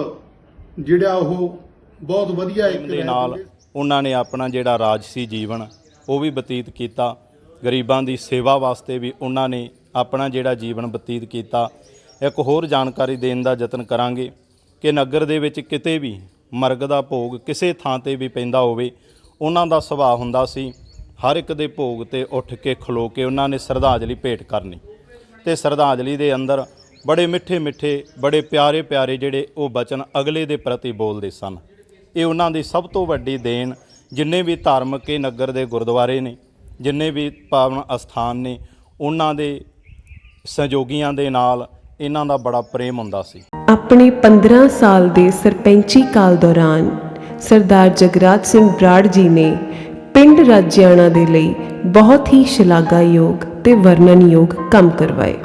ਵਧੀਆ ਇੱਕ ਦੇ ਨਾਲ ਉਹਨਾਂ ਨੇ ਆਪਣਾ ਜਿਹੜਾ ਰਾਜਸੀ ਜੀਵਨ ਉਹ ਵੀ ਬਤੀਤ ਕੀਤਾ। ਗਰੀਬਾਂ ਦੀ ਸੇਵਾ ਵਾਸਤੇ ਵੀ ਉਹਨਾਂ ਨੇ ਆਪਣਾ ਜਿਹੜਾ ਜੀਵਨ ਬਤੀਤ ਕੀਤਾ। ਇੱਕ ਹੋਰ ਜਾਣਕਾਰੀ ਦੇਣ ਦਾ ਯਤਨ ਕਰਾਂਗੇ ਕਿ ਨਗਰ ਦੇ ਵਿੱਚ ਕਿਤੇ ਵੀ ਮਰਗ ਦਾ ਭੋਗ ਕਿਸੇ ਥਾਂ ਤੇ ਵੀ ਪੈਂਦਾ ਹੋਵੇ, ਉਹਨਾਂ ਦਾ ਸੁਭਾਅ ਹੁੰਦਾ ਸੀ ਹਰ ਇੱਕ ਦੇ ਭੋਗ ਤੇ ਉੱਠ ਕੇ ਖਲੋ ਕੇ ਉਹਨਾਂ ਨੇ ਸ਼ਰਧਾਂਜਲੀ ਭੇਟ ਕਰਨੀ। ਤੇ ਸ਼ਰਧਾਂਜਲੀ ਦੇ ਅੰਦਰ ਬੜੇ ਮਿੱਠੇ ਬੜੇ ਪਿਆਰੇ ਜਿਹੜੇ ਉਹ ਬਚਨ ਅਗਲੇ ਦੇ ਪ੍ਰਤੀ ਬੋਲਦੇ ਸਨ। ਇਹ ਉਹਨਾਂ ਦੀ ਸਭ ਤੋਂ ਵੱਡੀ ਦੇਣ। ਜਿੰਨੇ ਵੀ ਧਾਰਮਿਕ ਨਗਰ ਦੇ ਗੁਰਦੁਆਰੇ ਨੇ, ਜਿੰਨੇ ਵੀ ਪਾਵਨ ਅਸਥਾਨ ਨੇ, ਉਹਨਾਂ ਦੇ ਸਹਿਯੋਗੀਆਂ ਦੇ ਨਾਲ ਇਹਨਾਂ ਦਾ ਬੜਾ ਪ੍ਰੇਮ ਹੁੰਦਾ ਸੀ। ਆਪਣੇ 15 ਸਾਲ ਦੇ ਸਰਪੰਚੀ ਕਾਲ ਦੌਰਾਨ ਸਰਦਾਰ ਜਗਰਾਜ ਸਿੰਘ ਬਰਾੜ ਜੀ ਨੇ ਪਿੰਡ ਰਾਜਿਆਣਾ ਦੇ ਲਈ ਬਹੁਤ ਹੀ ਸ਼ਲਾਘਾਯੋਗ ਤੇ ਵਰਣਨਯੋਗ ਕੰਮ ਕਰਵਾਏ।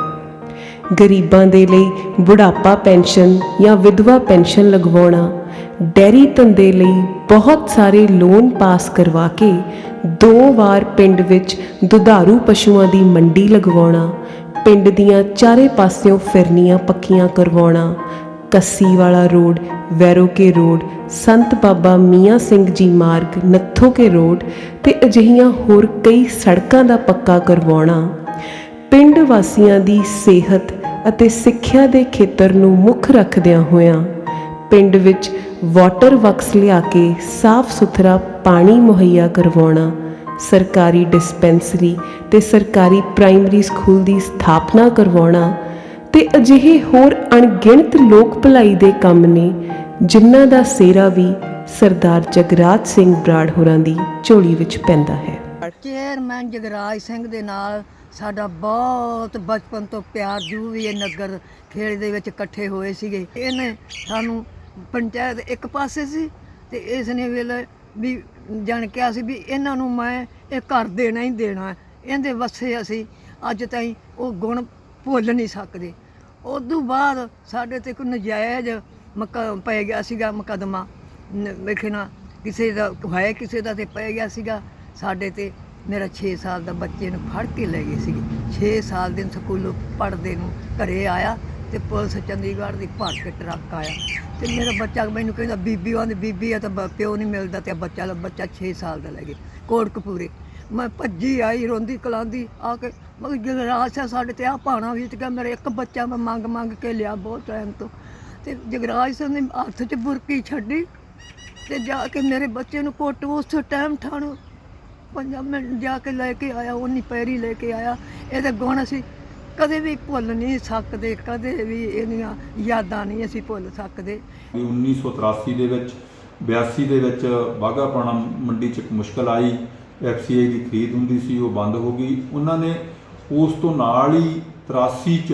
ਗਰੀਬਾਂ ਦੇ ਲਈ ਬੁਢਾਪਾ ਪੈਨਸ਼ਨ ਜਾਂ ਵਿਧਵਾ ਪੈਨਸ਼ਨ ਲਗਵਾਉਣਾ, ਡੈਰੀ ਧੰਦੇ ਲਈ ਬਹੁਤ ਸਾਰੇ ਲੋਨ ਪਾਸ ਕਰਵਾ ਕੇ 2 ਵਾਰ ਪਿੰਡ ਵਿੱਚ ਦੁਧਾਰੂ ਪਸ਼ੂਆਂ ਦੀ ਮੰਡੀ ਲਗਵਾਉਣਾ, ਪਿੰਡ ਦੀਆਂ ਚਾਰੇ ਪਾਸਿਓਂ ਫਿਰਨੀਆਂ ਪੱਕੀਆਂ ਕਰਵਾਉਣਾ, ਕੱਸੀ ਵਾਲਾ ਰੋਡ, ਵੈਰੋਕੇ ਰੋਡ, ਸੰਤ ਬਾਬਾ ਮੀਆਂ ਸਿੰਘ ਜੀ ਮਾਰਗ, ਨੱਥੋਕੇ ਰੋਡ ਤੇ ਅਜਿਹੀਆਂ ਹੋਰ ਕਈ ਸੜਕਾਂ ਦਾ ਪੱਕਾ ਕਰਵਾਉਣਾ, ਪਿੰਡ ਵਾਸੀਆਂ ਦੀ ਸਿਹਤ ਅਤੇ ਸਿੱਖਿਆ ਦੇ ਖੇਤਰ ਨੂੰ ਮੁੱਖ ਰੱਖਦਿਆਂ ਹੋਇਆਂ ਪਿੰਡ ਵਿੱਚ ਵਾਟਰ ਵਰਕਸ ਲਿਆ ਕੇ ਸਾਫ਼ ਸੁਥਰਾ ਪਾਣੀ ਮੁਹੱਈਆ ਕਰਵਾਉਣਾ, ਸਰਕਾਰੀ ਡਿਸਪੈਂਸਰੀ ਤੇ ਸਰਕਾਰੀ ਪ੍ਰਾਇਮਰੀ ਸਕੂਲ ਦੀ ਸਥਾਪਨਾ ਕਰਵਾਉਣਾ ਤੇ ਅਜਿਹੇ ਹੋਰ ਅਣਗਿਣਤ ਲੋਕ ਭਲਾਈ ਦੇ ਕੰਮ ਨੇ ਜਿਨ੍ਹਾਂ ਦਾ ਸਿਹਰਾ ਵੀ ਸਰਦਾਰ ਜਗਰਾਜ ਸਿੰਘ ਬਰਾੜ ਹੋਰਾਂ ਦੀ ਝੋਲੀ ਵਿੱਚ ਪੈਂਦਾ ਹੈ। ਚੇਅਰਮੈਨ ਜਗਰਾਜ ਸਿੰਘ ਦੇ ਨਾਲ ਸਾਡਾ ਬਹੁਤ ਬਚਪਨ ਤੋਂ ਪਿਆਰ ਜੂ ਵੀ ਇਹ ਨਗਰ ਖੇੜ ਦੇ ਵਿੱਚ ਇਕੱਠੇ ਹੋਏ ਸੀਗੇ। ਇਹਨੇ ਸਾਨੂੰ ਪੰਚਾਇਤ ਇੱਕ ਪਾਸੇ ਸੀ ਤੇ ਇਸ ਨੇ ਵੇਲੇ ਵੀ ਜਾਣ ਕਿਹਾ ਸੀ ਵੀ ਇਹਨਾਂ ਨੂੰ ਮੈਂ ਇਹ ਘਰ ਦੇਣਾ ਹੀ ਦੇਣਾ, ਇਹਦੇ ਵਸੇ ਅਸੀਂ ਅੱਜ ਤਾਈਂ ਉਹ ਗੁਣ ਭੁੱਲ ਨਹੀਂ ਸਕਦੇ। ਉਦੋਂ ਬਾਅਦ ਸਾਡੇ ਤੇ ਕੋਈ ਨਜਾਇਜ਼ ਪੈ ਗਿਆ ਸੀਗਾ ਮੁਕੱਦਮਾ, ਵੇਖਣਾ ਕਿਸੇ ਦਾ ਹੋਇਆ, ਕਿਸੇ ਦਾ ਤੇ ਪੈ ਗਿਆ ਸੀਗਾ ਸਾਡੇ ਤੇ। ਮੇਰਾ 6 ਸਾਲ ਦਾ ਬੱਚੇ ਨੂੰ ਫੜ ਕੇ ਲੈ ਗਏ ਸੀਗੇ। 6 ਸਾਲ ਦੇ ਸਕੂਲੋਂ ਪੜ੍ਹਦੇ ਨੂੰ ਘਰੇ ਆਇਆ ਤੇ ਪੁਲਿਸ ਚੰਡੀਗੜ੍ਹ ਦੀ ਭਰ ਕੇ ਟਰੱਕ ਆਇਆ ਤੇ ਮੇਰਾ ਬੱਚਾ ਮੈਨੂੰ ਕਹਿੰਦਾ ਬੀਬੀ ਆਂਦੀ ਬੀਬੀ ਆ ਤਾਂ ਪਿਓ ਨਹੀਂ ਮਿਲਦਾ ਤੇ ਬੱਚਾ 6 ਸਾਲ ਦਾ ਲੈ ਗਏ ਕੋਟਕਪੂਰੇ। ਮੈਂ ਭੱਜੀ ਆਈ ਰੋਂਦੀ ਕਲਾਂਦੀ ਆ ਕੇ, ਮਗਰ ਜਗਰਾਜ ਸਿੰਘ ਸਾਡੇ ਤੇ ਆ ਭਾਣਾ ਵਿੱਚ ਗਿਆ। ਮੇਰਾ ਇੱਕ ਬੱਚਾ ਮੈਂ ਮੰਗ ਕੇ ਲਿਆ ਬਹੁਤ ਟਾਈਮ ਤੋਂ ਤੇ ਜਗਰਾਜ ਸਿੰਘ ਨੇ ਹੱਥ 'ਚ ਬੁਰਕੀ ਛੱਡੀ ਤੇ ਜਾ ਕੇ ਮੇਰੇ ਬੱਚੇ ਨੂੰ ਕੋਟ ਉਸ ਟਾਈਮ ਠਾਣੋ 5 ਮਿੰਟ ਜਾ ਕੇ ਲੈ ਕੇ ਆਇਆ, ਉਨੀ ਪੈਰੀ ਲੈ ਕੇ ਆਇਆ। ਇਹਦੇ ਗੁਣ ਅਸੀਂ ਕਦੇ ਵੀ ਭੁੱਲ ਨਹੀਂ ਸਕਦੇ, ਕਦੇ ਵੀ ਇਹਦੀਆਂ ਯਾਦਾਂ ਨਹੀਂ ਅਸੀਂ ਭੁੱਲ ਸਕਦੇ। 1983 ਦੇ ਵਿੱਚ 82 ਦੇ ਵਿੱਚ ਬਾਘਾ ਪੁਰਾਣਾ ਮੰਡੀ 'ਚ ਇੱਕ ਮੁਸ਼ਕਲ ਆਈ, FCI ਦੀ ਖਰੀਦ ਹੁੰਦੀ ਸੀ, ਉਹ ਬੰਦ ਹੋ ਗਈ। ਉਹਨਾਂ ਨੇ ਉਸ ਤੋਂ ਨਾਲ ਹੀ 83 'ਚ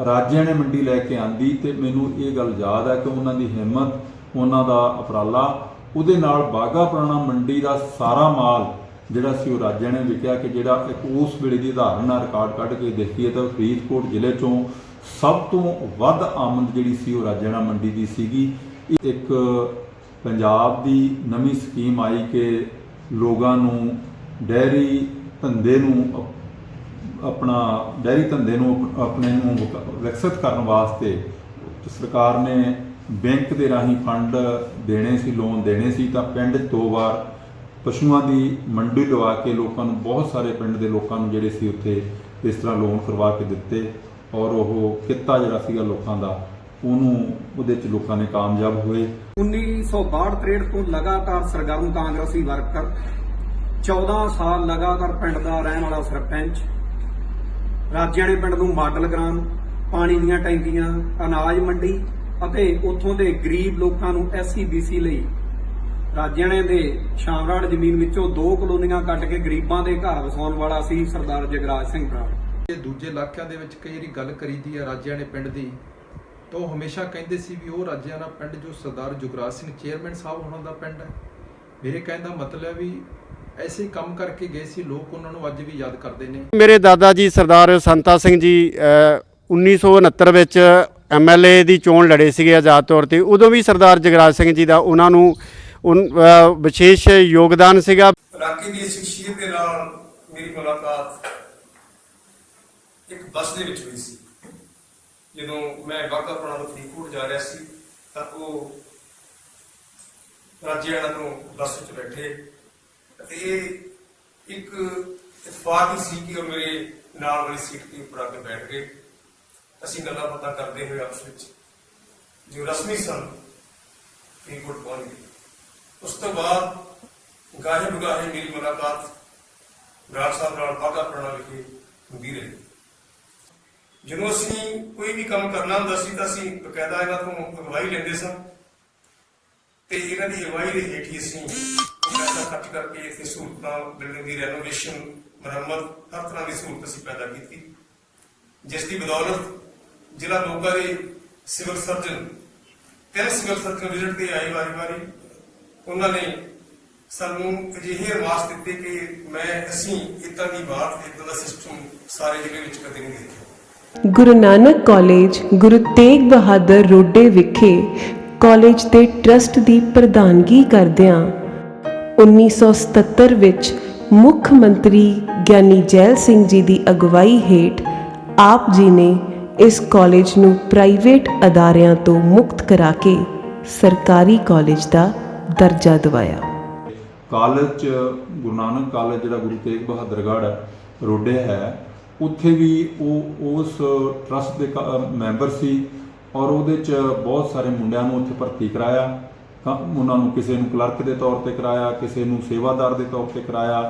ਰਾਜਿਆਣੇ ਮੰਡੀ ਲੈ ਕੇ ਆਂਦੀ, ਤੇ ਮੈਨੂੰ ਇਹ ਗੱਲ ਯਾਦ ਹੈ ਕਿ ਉਹਨਾਂ ਦੀ ਹਿੰਮਤ, ਉਹਨਾਂ ਦਾ ਉਪਰਾਲਾ, ਉਹਦੇ ਨਾਲ ਬਾਘਾ ਪੁਰਾਣਾ ਮੰਡੀ ਦਾ ਸਾਰਾ ਮਾਲ ਜਿਹੜਾ ਸੀ ਉਹ ਰਾਜਿਆਣੇ ਵਿਕਿਆ। ਕਿ ਜਿਹੜਾ ਇੱਕ ਉਸ ਵੇਲੇ ਦੀ ਉਦਾਹਰਨ ਨਾਲ ਰਿਕਾਰਡ ਕੱਢ ਕੇ ਦੇਖੀਏ ਤਾਂ ਫਰੀਦਕੋਟ ਜ਼ਿਲ੍ਹੇ 'ਚੋਂ ਸਭ ਤੋਂ ਵੱਧ ਆਮਦ ਜਿਹੜੀ ਸੀ ਉਹ ਰਾਜਿਆਣਾ ਮੰਡੀ ਦੀ ਸੀਗੀ। ਇੱਕ ਪੰਜਾਬ ਦੀ ਨਵੀਂ ਸਕੀਮ ਆਈ ਕਿ ਲੋਕਾਂ ਨੂੰ ਡੈਰੀ ਧੰਦੇ ਨੂੰ ਆਪਣੇ ਨੂੰ ਵਿਕਸਿਤ ਕਰਨ ਵਾਸਤੇ ਸਰਕਾਰ ਨੇ ਬੈਂਕ ਦੇ ਰਾਹੀਂ ਫੰਡ ਦੇਣੇ ਸੀ, ਲੋਨ ਦੇਣੇ ਸੀ। ਤਾਂ ਪਿੰਡ 'ਚ 2 ਵਾਰ ਪਸ਼ੂਆਂ ਦੀ ਮੰਡੀ ਲਵਾ ਕੇ ਲੋਕਾਂ ਨੂੰ, ਬਹੁਤ ਸਾਰੇ ਪਿੰਡ ਦੇ ਲੋਕਾਂ ਨੂੰ ਜਿਹੜੇ ਸੀ ਉੱਥੇ ਇਸ ਤਰ੍ਹਾਂ ਲੋਨ ਕਰਵਾ ਕੇ ਦਿੱਤੇ, ਔਰ ਉਹ ਕਿੱਤਾ ਜਿਹੜਾ ਸੀਗਾ ਲੋਕਾਂ ਦਾ, ਉਹਦੇ 'ਚ ਲੋਕਾਂ ਨੇ ਕਾਮਯਾਬ ਹੋਏ। 1962-63 ਤੋਂ ਲਗਾਤਾਰ ਸਰਗਰਮ ਕਾਂਗਰਸੀ ਵਰਕਰ, 14 ਸਾਲ ਲਗਾਤਾਰ ਪਿੰਡ ਦਾ ਰਹਿਣ ਵਾਲਾ ਸਰਪੰਚ, ਰਾਜਿਆਣੇ ਪਿੰਡ ਨੂੰ ਮਾਡਲ ਗ੍ਰਾਮ, ਪਾਣੀ ਦੀਆਂ ਟੈਂਕੀਆਂ, ਅਨਾਜ ਮੰਡੀ ਅਤੇ ਉੱਥੋਂ ਦੇ ਗਰੀਬ ਲੋਕਾਂ ਨੂੰ SCBC ਲਈ ਰਾਜਿਆਣੇ ਦੇ ਸ਼ਾਮਰਾੜ ਜ਼ਮੀਨ ਵਿੱਚੋਂ 2 ਕਲੋਨੀਆਂ ਕੱਟ ਕੇ ਗਰੀਬਾਂ ਦੇ ਘਰ ਵਸਾਉਣ ਵਾਲਾ ਸੀ ਸਰਦਾਰ ਜਗਰਾਜ ਸਿੰਘ ਬਰਾੜ। ਦੂਜੇ ਇਲਾਕਿਆਂ ਦੇ ਵਿੱਚ ਕਈ ਵਾਰੀ ਗੱਲ ਕਰੀਦੀ ਆ ਰਾਜਿਆਣੇ ਪਿੰਡ ਦੀ, ਤਾਂ ਉਹ ਹਮੇਸ਼ਾ ਕਹਿੰਦੇ ਸੀ ਵੀ ਉਹ ਰਾਜਿਆਣਾ ਪਿੰਡ ਜੋ ਸਰਦਾਰ ਜੁਗਰਾਜ ਸਿੰਘ ਚੇਅਰਮੈਨ ਸਾਹਿਬ ਉਹਨਾਂ ਦਾ ਪਿੰਡ ਹੈ। ਮੇਰੇ ਕਹਿਣ ਦਾ ਮਤਲਬ ਵੀ ਐਸੇ ਕੰਮ ਕਰਕੇ ਗਏ ਸੀ, ਲੋਕ ਉਹਨਾਂ ਨੂੰ ਅੱਜ ਵੀ ਯਾਦ ਕਰਦੇ ਨੇ। ਮੇਰੇ ਦਾਦਾ ਜੀ ਸਰਦਾਰ ਸੰਤਾ ਸਿੰਘ ਜੀ 1969 ਵਿੱਚ MLA ਦੀ ਚੋਣ ਲੜੇ ਸੀਗੇ ਆਜ਼ਾਦ ਤੌਰ ਤੇ। ਉਦੋਂ ਵੀ ਸਰਦਾਰ ਜਗਰਾਜ ਸਿੰਘ ਜੀ ਦਾ ਉਹਨਾਂ ਨੂੰ ਵਿਸ਼ੇਸ਼ ਯੋਗਦਾਨ ਸੀਗਾ। ਇਲਾਕੇ ਦੀ ਸ਼ਖਸੀਅਤ ਦੇ ਨਾਲ ਮੇਰੀ ਮੁਲਾਕਾਤ ਇੱਕ ਬੱਸ ਦੇ ਵਿੱਚ ਹੋਈ ਸੀ। ਜਦੋਂ ਮੈਂ ਬਾਘਾ ਪੁਰਾਣਾ ਤੋਂ ਫਰੀਦਕੋਟ ਜਾ ਰਿਹਾ ਸੀ ਤਾਂ ਉਹ ਰਾਜਿਆਣਾ ਤੋਂ ਬੱਸ ਵਿੱਚ ਬੈਠੇ, ਅਤੇ ਇਹ ਇੱਕ ਇਤਫਾਕ ਹੀ ਸੀ ਕਿ ਉਹ ਮੇਰੇ ਨਾਲ ਵਾਲੀ ਸੀਟ ਦੇ ਉੱਪਰ ਆ ਕੇ ਬੈਠ ਗਏ। ਅਸੀਂ ਗੱਲਾਂ ਬਾਤਾਂ ਕਰਦੇ ਹੋਏ ਆਪਸ ਵਿੱਚ ਜੋ ਰਸਮੀ ਸਨ ਫਰੀਦਕੋਟ ਪਹੁੰਚ ਗਏ। ਉਸ ਤੋਂ ਬਾਅਦ ਗਾਹੇ ਬਗਾਹੇ ਮੇਰੀ ਮੁਲਾਕਾਤ ਬਰਾੜ ਸਾਹਿਬ ਨਾਲ ਬਾਘਾ ਪੁਰਾਣਾ ਵਿਖੇ ਹੁੰਦੀ ਰਹੀ। ਜਦੋਂ ਅਸੀਂ ਕੋਈ ਵੀ ਕੰਮ ਕਰਨਾ ਹੁੰਦਾ ਸੀ ਤਾਂ ਅਸੀਂ ਬਕਾਇਦਾ ਇਹਨਾਂ ਤੋਂ ਅਗਵਾਈ ਲੈਂਦੇ ਸਾਂ, ਤੇ ਇਹਨਾਂ ਦੀ ਅਗਵਾਈ ਦੇ ਹੇਠ ਹੀ ਅਸੀਂ ਪੈਸਾ ਖਰਚ ਕਰਕੇ ਇੱਥੇ ਸਹੂਲਤਾਂ, ਬਿਲਡਿੰਗ ਦੀ ਰੈਨੋਵੇਸ਼ਨ, ਮੁਰੰਮਤ, ਹਰ ਤਰ੍ਹਾਂ ਦੀ ਸਹੂਲਤ ਅਸੀਂ ਪੈਦਾ ਕੀਤੀ, ਜਿਸ ਦੀ ਬਦੌਲਤ ਜ਼ਿਲ੍ਹਾ ਮੋਗਾ ਦੇ civil surgeon 3 civil surgeon visit ਤੇ ਆਏ ਵਾਰੀ ਉਹਨਾਂ ਨੇ ਸਾਨੂੰ ਅਜਿਹੇ ਅਰਮਾਸ ਦਿੱਤੇ ਕਿ ਅਸੀਂ ਇੱਦਾਂ ਦੀ ਬਾਤ, ਇੱਦਾਂ ਦਾ ਸਿਸਟਮ ਸਾਰੇ ਜ਼ਿਲ੍ਹੇ ਵਿੱਚ ਕਦੇ ਨਹੀਂ ਦੇਖਿਆ। ਗੁਰੂ ਨਾਨਕ ਕਾਲਜ ਗੁਰੂ ਤੇਗ ਬਹਾਦਰ ਰੋਡੇ ਵਿਖੇ ਕਾਲਜ ਦੇ ਟਰਸਟ ਦੀ ਪ੍ਰਧਾਨਗੀ ਕਰਦਿਆਂ 1977 ਵਿੱਚ ਮੁੱਖ ਮੰਤਰੀ ਗਿਆਨੀ ਜੈਲ ਸਿੰਘ ਜੀ ਦੀ ਅਗਵਾਈ ਹੇਠ ਆਪ ਜੀ ਨੇ ਇਸ ਕਾਲਜ ਨੂੰ ਪ੍ਰਾਈਵੇਟ ਅਦਾਰਿਆਂ ਤੋਂ ਮੁਕਤ ਕਰਾ ਕੇ ਸਰਕਾਰੀ ਕਾਲਜ ਦਾ ਦਰਜਾ ਦਿਵਾਇਆ। ਕਾਲਜ 'ਚ ਗੁਰੂ ਨਾਨਕ ਕਾਲਜ ਜਿਹੜਾ ਗੁਰੂ ਤੇਗ ਬਹਾਦਰਗੜ੍ਹ ਰੋਡੇ ਹੈ, ਉੱਥੇ ਵੀ ਉਹ ਉਸ ਟਰਸਟ ਦੇ ਮੈਂਬਰ ਸੀ, ਔਰ ਉਹਦੇ 'ਚ ਬਹੁਤ ਸਾਰੇ ਮੁੰਡਿਆਂ ਨੂੰ ਉੱਥੇ ਭਰਤੀ ਕਰਾਇਆ। ਉਹਨਾਂ ਨੂੰ ਕਿਸੇ ਨੂੰ ਕਲਰਕ ਦੇ ਤੌਰ ਤੇ ਕਰਾਇਆ, ਕਿਸੇ ਨੂੰ ਸੇਵਾਦਾਰ ਦੇ ਤੌਰ ਤੇ ਕਰਾਇਆ,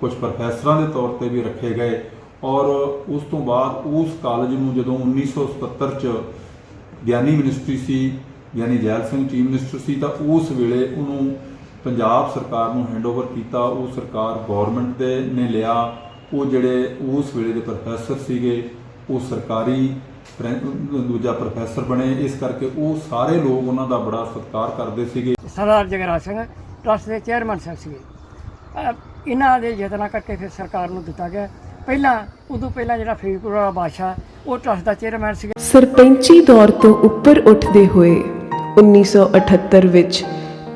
ਕੁਝ ਪ੍ਰੋਫੈਸਰਾਂ ਦੇ ਤੌਰ ਤੇ ਵੀ ਰੱਖੇ ਗਏ। ਔਰ ਉਸ ਤੋਂ ਬਾਅਦ ਉਸ ਕਾਲਜ ਨੂੰ ਜਦੋਂ 1977 'ਚ ਗਿਆਨੀ ਮਿਨਿਸਟਰੀ ਸੀ, ਗਿਆਨੀ ਜੈਲ ਸਿੰਘ ਚੀਫ ਮਿਨਿਸਟਰ ਸੀ, ਤਾਂ ਉਸ ਵੇਲੇ ਉਹਨੂੰ ਪੰਜਾਬ ਸਰਕਾਰ ਨੂੰ ਹੈਂਡਓਵਰ ਕੀਤਾ। ਉਹ ਸਰਕਾਰ ਗੌਰਮੈਂਟ ਦੇ ਨੇ ਲਿਆ। ਉਹ ਜਿਹੜੇ ਉਸ ਵੇਲੇ ਦੇ ਪ੍ਰੋਫੈਸਰ ਸੀਗੇ ਉਹ ਸਰਕਾਰੀ ਪ੍ਰੋਫੈਸਰ ਬਣੇ। ਇਸ ਕਰਕੇ ਉਹ ਸਾਰੇ ਲੋਕ ਉਹਨਾਂ ਦਾ ਬੜਾ ਸਤਿਕਾਰ ਕਰਦੇ ਸੀਗੇ। ਸਰਦਾਰ ਜਗਰਾਜ ਸਿੰਘ ਟਰਸਟ ਦੇ ਚੇਅਰਮੈਨ ਸਾਹਿਬ ਸੀਗੇ। ਇਹਨਾਂ ਦੇ ਯਤਨਾਂ ਕਰਕੇ ਫਿਰ ਸਰਕਾਰ ਨੂੰ ਦਿੱਤਾ ਗਿਆ। ਉਦੋਂ ਪਹਿਲਾਂ ਜਿਹੜਾ ਫਰੀਦਕੋਟ ਵਾਲਾ ਬਾਦਸ਼ਾਹ ਉਹ ਟਰਸਟ ਦਾ ਚੇਅਰਮੈਨ ਸੀਗਾ। ਸਰਪੰਚੀ ਦੌਰ ਤੋਂ ਉੱਪਰ ਉੱਠਦੇ ਹੋਏ 1978 ਵਿੱਚ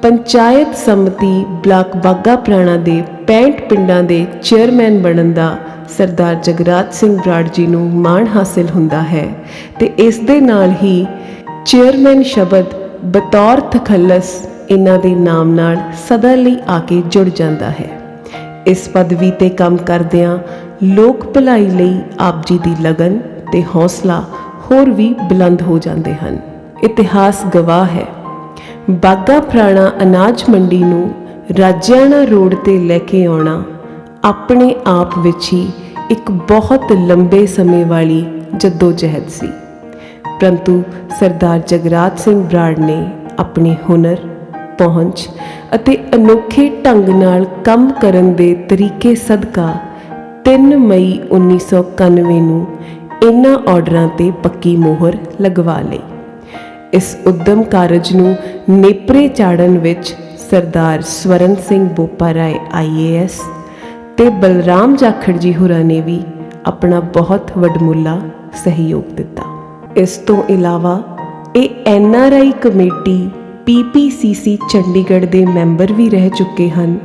ਪੰਚਾਇਤ ਸਮਿਤੀ ਬਲਾਕ ਬਾਘਾ ਪੁਰਾਣਾ ਦੇ 65 ਪਿੰਡਾਂ ਦੇ ਚੇਅਰਮੈਨ ਬਣਨ ਦਾ ਸਰਦਾਰ ਜਗਰਾਜ ਸਿੰਘ ਬਰਾੜ ਜੀ ਨੂੰ ਮਾਣ ਹਾਸਿਲ ਹੁੰਦਾ ਹੈ, ਤੇ ਇਸ ਦੇ ਨਾਲ ਹੀ ਚੇਅਰਮੈਨ ਸ਼ਬਦ ਬਤੌਰ ਤਖੱਲਸ ਇਹਨਾਂ ਦੇ ਨਾਮ ਨਾਲ ਸਦਾ ਲਈ ਆ ਕੇ ਜੁੜ ਜਾਂਦਾ ਹੈ। ਇਸ ਪਦਵੀ ਤੇ ਕੰਮ ਕਰਦਿਆਂ ਲੋਕ ਭਲਾਈ ਲਈ ਆਪ ਜੀ ਦੀ ਲਗਨ ਤੇ ਹੌਸਲਾ ਹੋਰ ਵੀ ਬੁਲੰਦ ਹੋ ਜਾਂਦੇ ਹਨ। ਇਤਿਹਾਸ ਗਵਾਹ ਹੈ, ਬਾਘਾ ਪੁਰਾਣਾ ਅਨਾਜ ਮੰਡੀ ਨੂੰ ਰਾਜਿਆਣਾ ਰੋਡ ਤੇ ਲੈ ਕੇ ਆਉਣਾ ਆਪਣੇ ਆਪ ਵਿੱਚ ਹੀ ਇੱਕ ਬਹੁਤ ਲੰਬੇ ਸਮੇਂ ਵਾਲੀ ਜੱਦੋ-ਜਹਿਦ ਸੀ, ਪਰੰਤੂ ਸਰਦਾਰ ਜਗਰਾਜ ਸਿੰਘ ਬਰਾੜ ਨੇ ਆਪਣੇ ਹੁਨਰ, ਪਹੁੰਚ ਅਤੇ ਅਨੋਖੇ ਢੰਗ ਨਾਲ ਕੰਮ ਕਰਨ ਦੇ ਤਰੀਕੇ ਸਦਕਾ 3 ਮਈ 1991 ਨੂੰ ਇਨ੍ਹਾਂ ਆਰਡਰਾਂ ਤੇ ਪੱਕੀ ਮੋਹਰ ਲਗਵਾ ਲਈ। ਇਸ ਉੱਦਮ ਕਾਰਜ ਨੂੰ ਨੇਪਰੇ ਚਾੜਨ ਵਿੱਚ ਸਰਦਾਰ ਸਵਰਨ ਸਿੰਘ ਬੋਪਾ ਰਾਏ IAS ਤੇ ਬਲਰਾਮ ਜਾਖੜ ਜੀ ਹੋਰਾਂ ਨੇ ਵੀ ਆਪਣਾ ਬਹੁਤ ਵਡਮੁੱਲਾ ਸਹਿਯੋਗ ਦਿੱਤਾ। ਇਸ ਤੋਂ ਇਲਾਵਾ ਇਹ NRI ਕਮੇਟੀ PPCC ਚੰਡੀਗੜ੍ਹ ਦੇ ਮੈਂਬਰ ਵੀ ਰਹਿ ਚੁੱਕੇ ਹਨ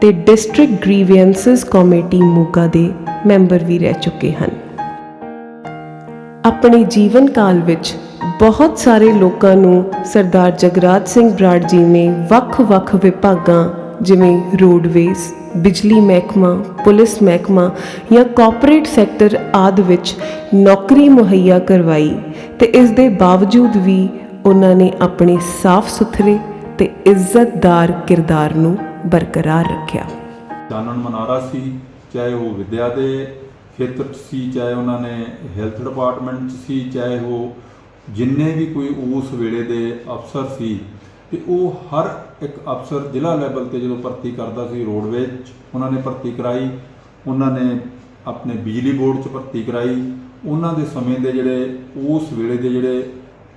ਤੇ ਡਿਸਟ੍ਰਿਕਟ ਗ੍ਰੀਵੈਂਸਸ ਕਮੇਟੀ ਮੋਗਾ ਦੇ ਮੈਂਬਰ ਵੀ ਰਹਿ ਚੁੱਕੇ ਹਨ। ਆਪਣੇ ਜੀਵਨ ਕਾਲ ਵਿੱਚ ਬਹੁਤ ਸਾਰੇ ਲੋਕਾਂ ਨੂੰ ਸਰਦਾਰ ਜਗਰਾਜ ਸਿੰਘ ਬਰਾੜ ਜੀ ਨੇ ਵੱਖ-ਵੱਖ ਵਿਭਾਗਾਂ ਜਿਵੇਂ ਰੋਡਵੇਜ਼, ਬਿਜਲੀ ਮਹਿਕਮਾ, ਪੁਲਿਸ ਮਹਿਕਮਾ ਜਾਂ ਕਾਰਪੋਰੇਟ ਸੈਕਟਰ ਆਦਿ ਵਿੱਚ ਨੌਕਰੀ ਮੁਹੱਈਆ ਕਰਵਾਈ ਤੇ ਇਸ ਦੇ ਬਾਵਜੂਦ ਵੀ ਉਹਨਾਂ ਨੇ ਆਪਣੇ ਸਾਫ਼ ਸੁਥਰੇ ਤੇ ਇੱਜ਼ਤਦਾਰ ਕਿਰਦਾਰ ਨੂੰ ਬਰਕਰਾਰ ਰੱਖਿਆ। ਚਾਨਣ ਮਨਾਰਾ ਸੀ, ਚਾਹੇ ਉਹ ਵਿੱਦਿਆ ਦੇ ਖੇਤਰ 'ਚ ਸੀ, ਚਾਹੇ ਉਹਨਾਂ ਨੇ ਹੈਲਥ ਡਿਪਾਰਟਮੈਂਟ 'ਚ ਸੀ, ਚਾਹੇ ਉਹ ਜਿੰਨੇ ਵੀ ਕੋਈ ਉਸ ਵੇਲੇ ਦੇ ਅਫਸਰ ਸੀ, ਤੇ ਉਹ ਹਰ ਇੱਕ ਅਫਸਰ ਜ਼ਿਲ੍ਹਾ ਲੈਵਲ ਤੇ ਜਦੋਂ ਭਰਤੀ ਕਰਦਾ ਸੀ, ਰੋਡਵੇਜ਼ 'ਚ ਉਹਨਾਂ ਨੇ ਭਰਤੀ ਕਰਾਈ, ਉਹਨਾਂ ਨੇ ਆਪਣੇ ਬਿਜਲੀ ਬੋਰਡ 'ਚ ਭਰਤੀ ਕਰਾਈ। ਉਹਨਾਂ ਦੇ ਸਮੇਂ ਦੇ ਜਿਹੜੇ ਉਸ ਵੇਲੇ ਦੇ ਜਿਹੜੇ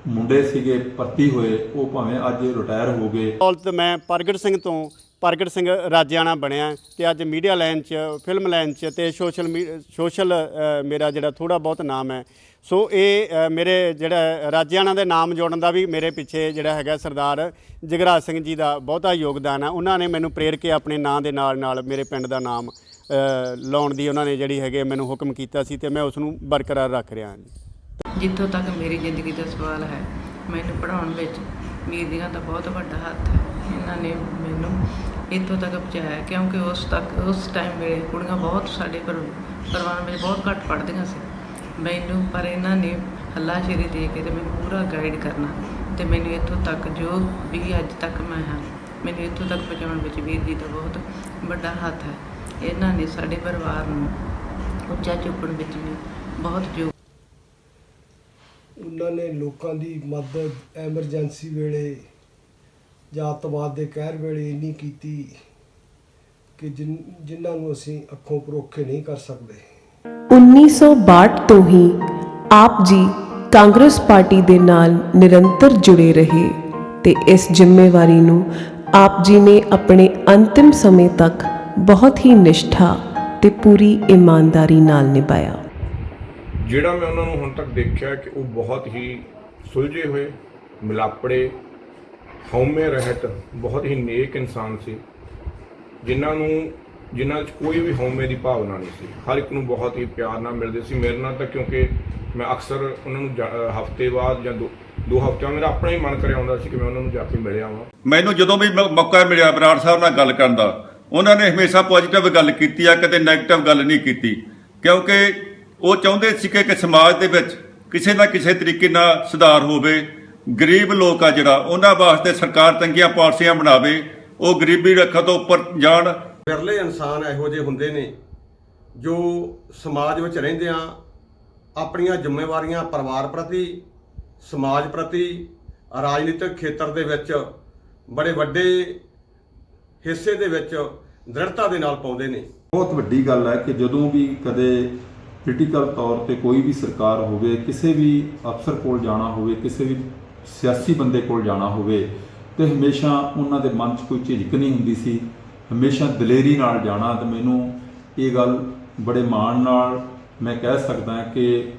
ਮੁੰਡੇ ਸੀਗੇ ਭਰਤੀ ਹੋਏ, ਉਹ ਭਾਵੇਂ ਅੱਜ ਰਿਟਾਇਰ ਹੋ ਗਏ। ਦੌਲਤ ਮੈਂ ਪ੍ਰਗਟ ਸਿੰਘ ਤੋਂ ਪ੍ਰਗਟ ਸਿੰਘ ਰਾਜਿਆਣਾ ਬਣਿਆ ਤੇ ਅੱਜ ਮੀਡੀਆ ਲਾਈਨ 'ਚ, ਫਿਲਮ ਲਾਈਨ 'ਚ ਤੇ ਸੋਸ਼ਲ ਮੇਰਾ ਜਿਹੜਾ ਥੋੜ੍ਹਾ ਬਹੁਤ ਨਾਮ ਹੈ। ਸੋ ਇਹ ਮੇਰੇ ਜਿਹੜਾ ਰਾਜਿਆਣਾ ਦੇ ਨਾਮ ਜੋੜਨ ਦਾ ਵੀ ਮੇਰੇ ਪਿੱਛੇ ਜਿਹੜਾ ਹੈਗਾ ਸਰਦਾਰ ਜਗਰਾਜ ਸਿੰਘ ਜੀ ਦਾ ਬਹੁਤਾ ਯੋਗਦਾਨ ਹੈ। ਉਹਨਾਂ ਨੇ ਮੈਨੂੰ ਪ੍ਰੇਰ ਕੇ ਆਪਣੇ ਨਾਂ ਦੇ ਨਾਲ ਨਾਲ ਮੇਰੇ ਪਿੰਡ ਦਾ ਨਾਮ ਲਾਉਣ ਦੀ ਉਹਨਾਂ ਨੇ ਜਿਹੜੀ ਹੈਗੇ ਮੈਨੂੰ ਹੁਕਮ ਕੀਤਾ ਸੀ ਤੇ ਮੈਂ ਉਸ ਨੂੰ ਬਰਕਰਾਰ ਰੱਖ ਰਿਹਾ ਹਾਂ। ਜਿੱਥੋਂ ਤੱਕ ਮੇਰੀ ਜ਼ਿੰਦਗੀ ਦਾ ਸਵਾਲ ਹੈ, ਮੈਨੂੰ ਪੜ੍ਹਾਉਣ ਵਿੱਚ ਵੀਰ ਜੀਆਂ ਦਾ ਬਹੁਤ ਵੱਡਾ ਹੱਥ ਹੈ। ਇਹਨਾਂ ਨੇ ਮੈਨੂੰ ਇੱਥੋਂ ਤੱਕ ਪਹੁੰਚਾਇਆ ਕਿਉਂਕਿ ਉਸ ਟਾਈਮ ਵੇਲੇ ਕੁੜੀਆਂ ਬਹੁਤ ਸਾਡੇ ਪਰਿਵਾਰ ਵਿੱਚ ਬਹੁਤ ਘੱਟ ਪੜ੍ਹਦੀਆਂ ਸੀ ਮੈਨੂੰ, ਪਰ ਇਹਨਾਂ ਨੇ ਹੱਲਾਸ਼ੇਰੀ ਦੇ ਕੇ ਤੇ ਮੈਨੂੰ ਪੂਰਾ ਗਾਈਡ ਕਰਨਾ ਤੇ ਮੈਨੂੰ ਇੱਥੋਂ ਤੱਕ ਜੋ ਵੀ ਅੱਜ ਤੱਕ ਮੈਂ ਹਾਂ, ਮੈਨੂੰ ਇੱਥੋਂ ਤੱਕ ਪਹੁੰਚਾਉਣ ਵਿੱਚ ਵੀਰ ਜੀ ਦਾ ਬਹੁਤ ਵੱਡਾ ਹੱਥ ਹੈ। ਇਹਨਾਂ ਨੇ ਸਾਡੇ ਪਰਿਵਾਰ ਨੂੰ ਉੱਚਾ ਚੁੱਕਣ ਵਿੱਚ ਵੀ ਬਹੁਤ ਯੋਗ। ਉਹਨਾਂ ਨੇ ਲੋਕਾਂ ਦੀ ਮਦਦ ਐਮਰਜੈਂਸੀ ਵੇਲੇ ਜਾਂ ਅੱਤਵਾਦ ਦੇ ਕਹਿਰ ਵੇਲੇ ਇੰਨੀ ਕੀਤੀ ਕਿ ਜਿਨ੍ਹਾਂ ਨੂੰ ਅਸੀਂ ਅੱਖੋਂ ਪਰੋਖੇ ਨਹੀਂ ਕਰ ਸਕਦੇ। 1962 ਤੋਂ ਹੀ ਆਪ ਜੀ ਕਾਂਗਰਸ ਪਾਰਟੀ ਦੇ ਨਾਲ ਨਿਰੰਤਰ ਜੁੜੇ ਰਹੇ ਤੇ ਇਸ ਜ਼ਿੰਮੇਵਾਰੀ ਨੂੰ ਆਪ ਜੀ ਨੇ ਆਪਣੇ ਅੰਤਿਮ ਸਮੇਂ ਤੱਕ ਬਹੁਤ ਹੀ ਨਿਸ਼ਠਾ ਤੇ ਪੂਰੀ ਇਮਾਨਦਾਰੀ ਨਾਲ ਨਿਭਾਇਆ। ਜਿਹੜਾ ਮੈਂ ਉਹਨਾਂ ਨੂੰ ਹੁਣ ਤੱਕ ਦੇਖਿਆ ਕਿ ਉਹ ਬਹੁਤ ਹੀ ਸੁਲਝੇ ਹੋਏ, ਮਿਲਾਪੜੇ, ਹਉਮੈ ਰਹਿਤ, ਬਹੁਤ ਹੀ ਨੇਕ ਇਨਸਾਨ ਸੀ, ਜਿਨ੍ਹਾਂ 'ਚ ਕੋਈ ਵੀ ਹਉਮੈ ਦੀ ਭਾਵਨਾ ਨਹੀਂ ਸੀ। ਹਰ ਇੱਕ ਨੂੰ ਬਹੁਤ ਹੀ ਪਿਆਰ ਨਾਲ ਮਿਲਦੇ ਸੀ। ਮੇਰੇ ਨਾਲ ਤਾਂ ਕਿਉਂਕਿ ਮੈਂ ਅਕਸਰ ਉਹਨਾਂ ਨੂੰ ਹਫ਼ਤੇ ਬਾਅਦ ਜਾਂ ਦੋ ਹਫ਼ਤਿਆਂ ਮੇਰਾ ਆਪਣਾ ਹੀ ਮਨ ਕਰਿਆ ਆਉਂਦਾ ਸੀ ਕਿ ਮੈਂ ਉਹਨਾਂ ਨੂੰ ਜਾ ਕੇ ਮਿਲਿਆ ਵਾਂ। ਮੈਨੂੰ ਜਦੋਂ ਵੀ ਮੌਕਾ ਮਿਲਿਆ ਬਰਾੜ ਸਾਹਿਬ ਨਾਲ ਗੱਲ ਕਰਨ ਦਾ, ਉਹਨਾਂ ਨੇ ਹਮੇਸ਼ਾ ਪੋਜ਼ਿਟਿਵ ਗੱਲ ਕੀਤੀ ਆ, ਕਦੇ ਨੈਗੇਟਿਵ ਗੱਲ ਨਹੀਂ ਕੀਤੀ, ਕਿਉਂਕਿ ਉਹ ਚਾਹੁੰਦੇ ਸੀ ਕਿ ਸਮਾਜ ਦੇ ਵਿੱਚ ਕਿਸੇ ਨਾ ਕਿਸੇ ਤਰੀਕੇ ਨਾਲ ਸੁਧਾਰ ਹੋਵੇ। ਗਰੀਬ ਲੋਕ ਆ ਜਿਹੜਾ, ਉਹਨਾਂ ਵਾਸਤੇ ਸਰਕਾਰ ਚੰਗੀਆਂ ਪਾਲਿਸੀਆਂ ਬਣਾਵੇ, ਉਹ ਗਰੀਬੀ ਰੇਖਾ ਤੋਂ ਉੱਪਰ ਜਾਣ। ਵਿਰਲੇ ਇਨਸਾਨ ਇਹੋ ਜਿਹੇ ਹੁੰਦੇ ਨੇ ਜੋ ਸਮਾਜ ਵਿੱਚ ਰਹਿੰਦਿਆਂ ਆਪਣੀਆਂ ਜ਼ਿੰਮੇਵਾਰੀਆਂ ਪਰਿਵਾਰ ਪ੍ਰਤੀ, ਸਮਾਜ ਪ੍ਰਤੀ, ਰਾਜਨੀਤਿਕ ਖੇਤਰ ਦੇ ਵਿੱਚ ਬੜੇ ਵੱਡੇ ਹਿੱਸੇ ਦੇ ਵਿੱਚ ਦ੍ਰਿੜਤਾ ਦੇ ਨਾਲ ਪਾਉਂਦੇ ਨੇ। ਬਹੁਤ ਵੱਡੀ ਗੱਲ ਹੈ ਕਿ ਜਦੋਂ ਵੀ ਕਦੇ ਪੋਲੀਟੀਕਲ ਤੌਰ ਤੇ ਕੋਈ ਵੀ ਸਰਕਾਰ ਹੋਵੇ, ਕਿਸੇ ਵੀ ਅਫਸਰ ਕੋਲ ਜਾਣਾ ਹੋਵੇ, ਕਿਸੇ ਵੀ ਸਿਆਸੀ ਬੰਦੇ ਕੋਲ ਜਾਣਾ ਹੋਵੇ, ਤੇ ਹਮੇਸ਼ਾ ਉਹਨਾਂ ਦੇ ਮਨ 'ਚ ਕੋਈ ਝਿਜਕ ਨਹੀਂ ਹੁੰਦੀ ਸੀ, ਹਮੇਸ਼ਾ ਦਲੇਰੀ ਨਾਲ ਜਾਣਾ। ਤੇ ਮੈਨੂੰ ਇਹ ਗੱਲ ਬੜੇ ਮਾਣ ਨਾਲ ਮੈਂ ਕਹਿ ਸਕਦਾ ਕਿ